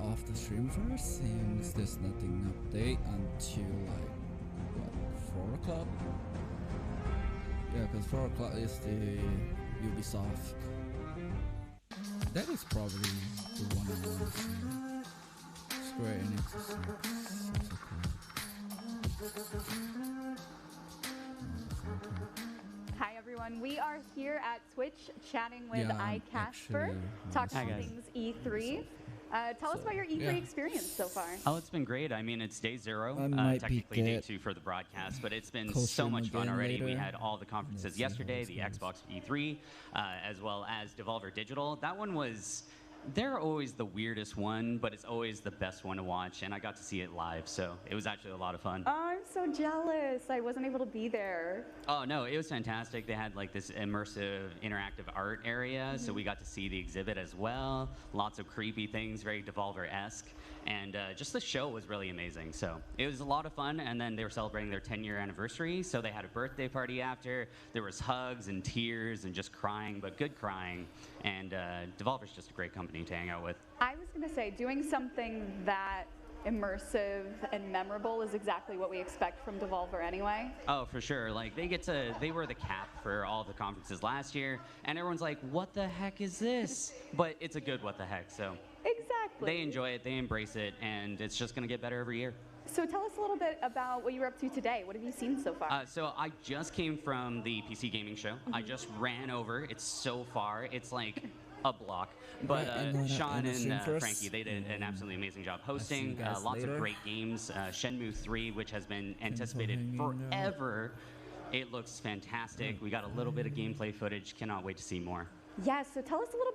Off the stream first, seems there's nothing update until like what, 4 o'clock? Yeah, because 4 o'clock is the Ubisoft. That is probably the one I want to see. Square Enix is 6 o'clock. Hi everyone, we are here at Twitch chatting with Yeah, iCasper, talking all things E3. Tell us about your E3 experience so far. Oh, it's been great. I mean, it's day 0, I might be technically day dead. 2 for the broadcast, but it's been Cool so stream much fun again already. We later. had all the conferences Let's see how yesterday, this the goes. Xbox E3, as well as Devolver Digital. That one was, they're always the weirdest one, but it's always the best one to watch, and I got to see it live, so it was actually a lot of fun. Oh, I'm so jealous. I wasn't able to be there. Oh, no, it was fantastic. They had like this immersive interactive art area, so we got to see the exhibit as well. Lots of creepy things, very Devolver-esque. And just the show was really amazing. So it was a lot of fun. And then they were celebrating their 10-year anniversary. So they had a birthday party after. There was hugs and tears and just crying, but good crying. And Devolver's just a great company to hang out with. I was going to say, doing something that immersive and memorable is exactly what we expect from Devolver anyway. Oh, for sure. Like they were the cap for all the conferences last year. And everyone's like, what the heck is this? But it's a good what the heck. So Exactly. they enjoy it, they embrace it, and it's just going to get better every year. So tell us a little bit about what you were up to today. What have you seen so far? So I just came from the PC gaming show. I just ran over. It's so far. It's like a block. But Sean and Frankie, they did an absolutely amazing job hosting. Lots of great games. Shenmue 3, which has been anticipated forever. It looks fantastic. We got a little bit of gameplay footage. Cannot wait to see more. Yes, so tell us a little bit